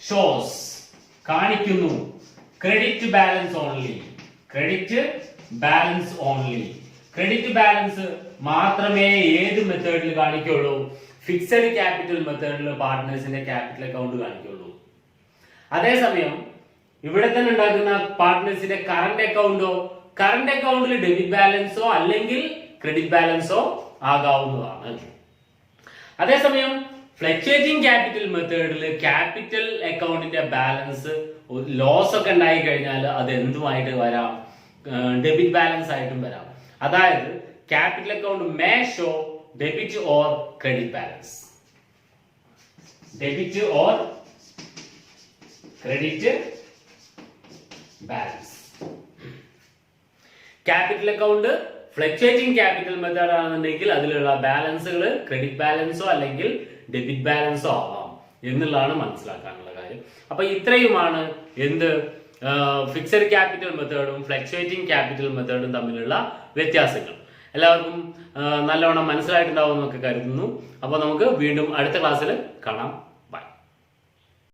shows കാണിക്കുന്നു credit balance only, credit balance only. Credit balance മാത്രമേ ഏത് മെത്തേഡിൽ കാണിക്കുള്ളൂ, ഫിക്സഡ് ക്യാപിറ്റൽ മെത്തേഡിൽ പാർട്ട്നേഴ്സിന്റെ ക്യാപിറ്റൽ അക്കൗണ്ട് കാണിക്കുള്ളൂ. അതേസമയം ഇവിടെ തന്നെ ഉണ്ടാക്കുന്ന പാർട്ട്നേഴ്സിന്റെ കറന്റ് അക്കൗണ്ടോ, കറന്റ് അക്കൗണ്ടിൽ ഡെബിറ്റ് ബാലൻസോ അല്ലെങ്കിൽ ക്രെഡിറ്റ് ബാലൻസോ ആകാവുന്നതാണ്. അതേസമയം ഫ്ലക്ച്വേറ്റിംഗ് ക്യാപിറ്റൽ മെത്തേഡിൽ ക്യാപിറ്റൽ അക്കൗണ്ടിന്റെ ബാലൻസ് ലോസ് ഒക്കെ ഉണ്ടായി കഴിഞ്ഞാൽ അത് എന്തുമായിട്ട് വരാം, ഡെബിറ്റ് ബാലൻസ് ആയിട്ടും വരാം. അതായത് capital account may show debit or credit balance, debit or credit balance. Capital account fluctuating capital method ആണെന്നുണ്ടെങ്കിൽ അതിലുള്ള ബാലൻസുകൾ ക്രെഡിറ്റ് ബാലൻസോ അല്ലെങ്കിൽ ഡെബിറ്റ് ബാലൻസോ ആവാം എന്നുള്ളതാണ് മനസ്സിലാക്കാനുള്ള കാര്യം. അപ്പൊ ഇത്രയുമാണ് എന്ത് ഫിക്സഡ് ക്യാപിറ്റൽ മെത്തേഡും ഫ്ലക്ച്വേറ്റിംഗ് ക്യാപിറ്റൽ മെത്തേഡും തമ്മിലുള്ള വ്യത്യാസങ്ങൾ. എല്ലാവർക്കും നല്ലവണ്ണം മനസ്സിലായിട്ടുണ്ടാവും എന്നൊക്കെ കരുതുന്നു. അപ്പോൾ നമുക്ക് വീണ്ടും അടുത്ത ക്ലാസ്സിൽ കാണാം.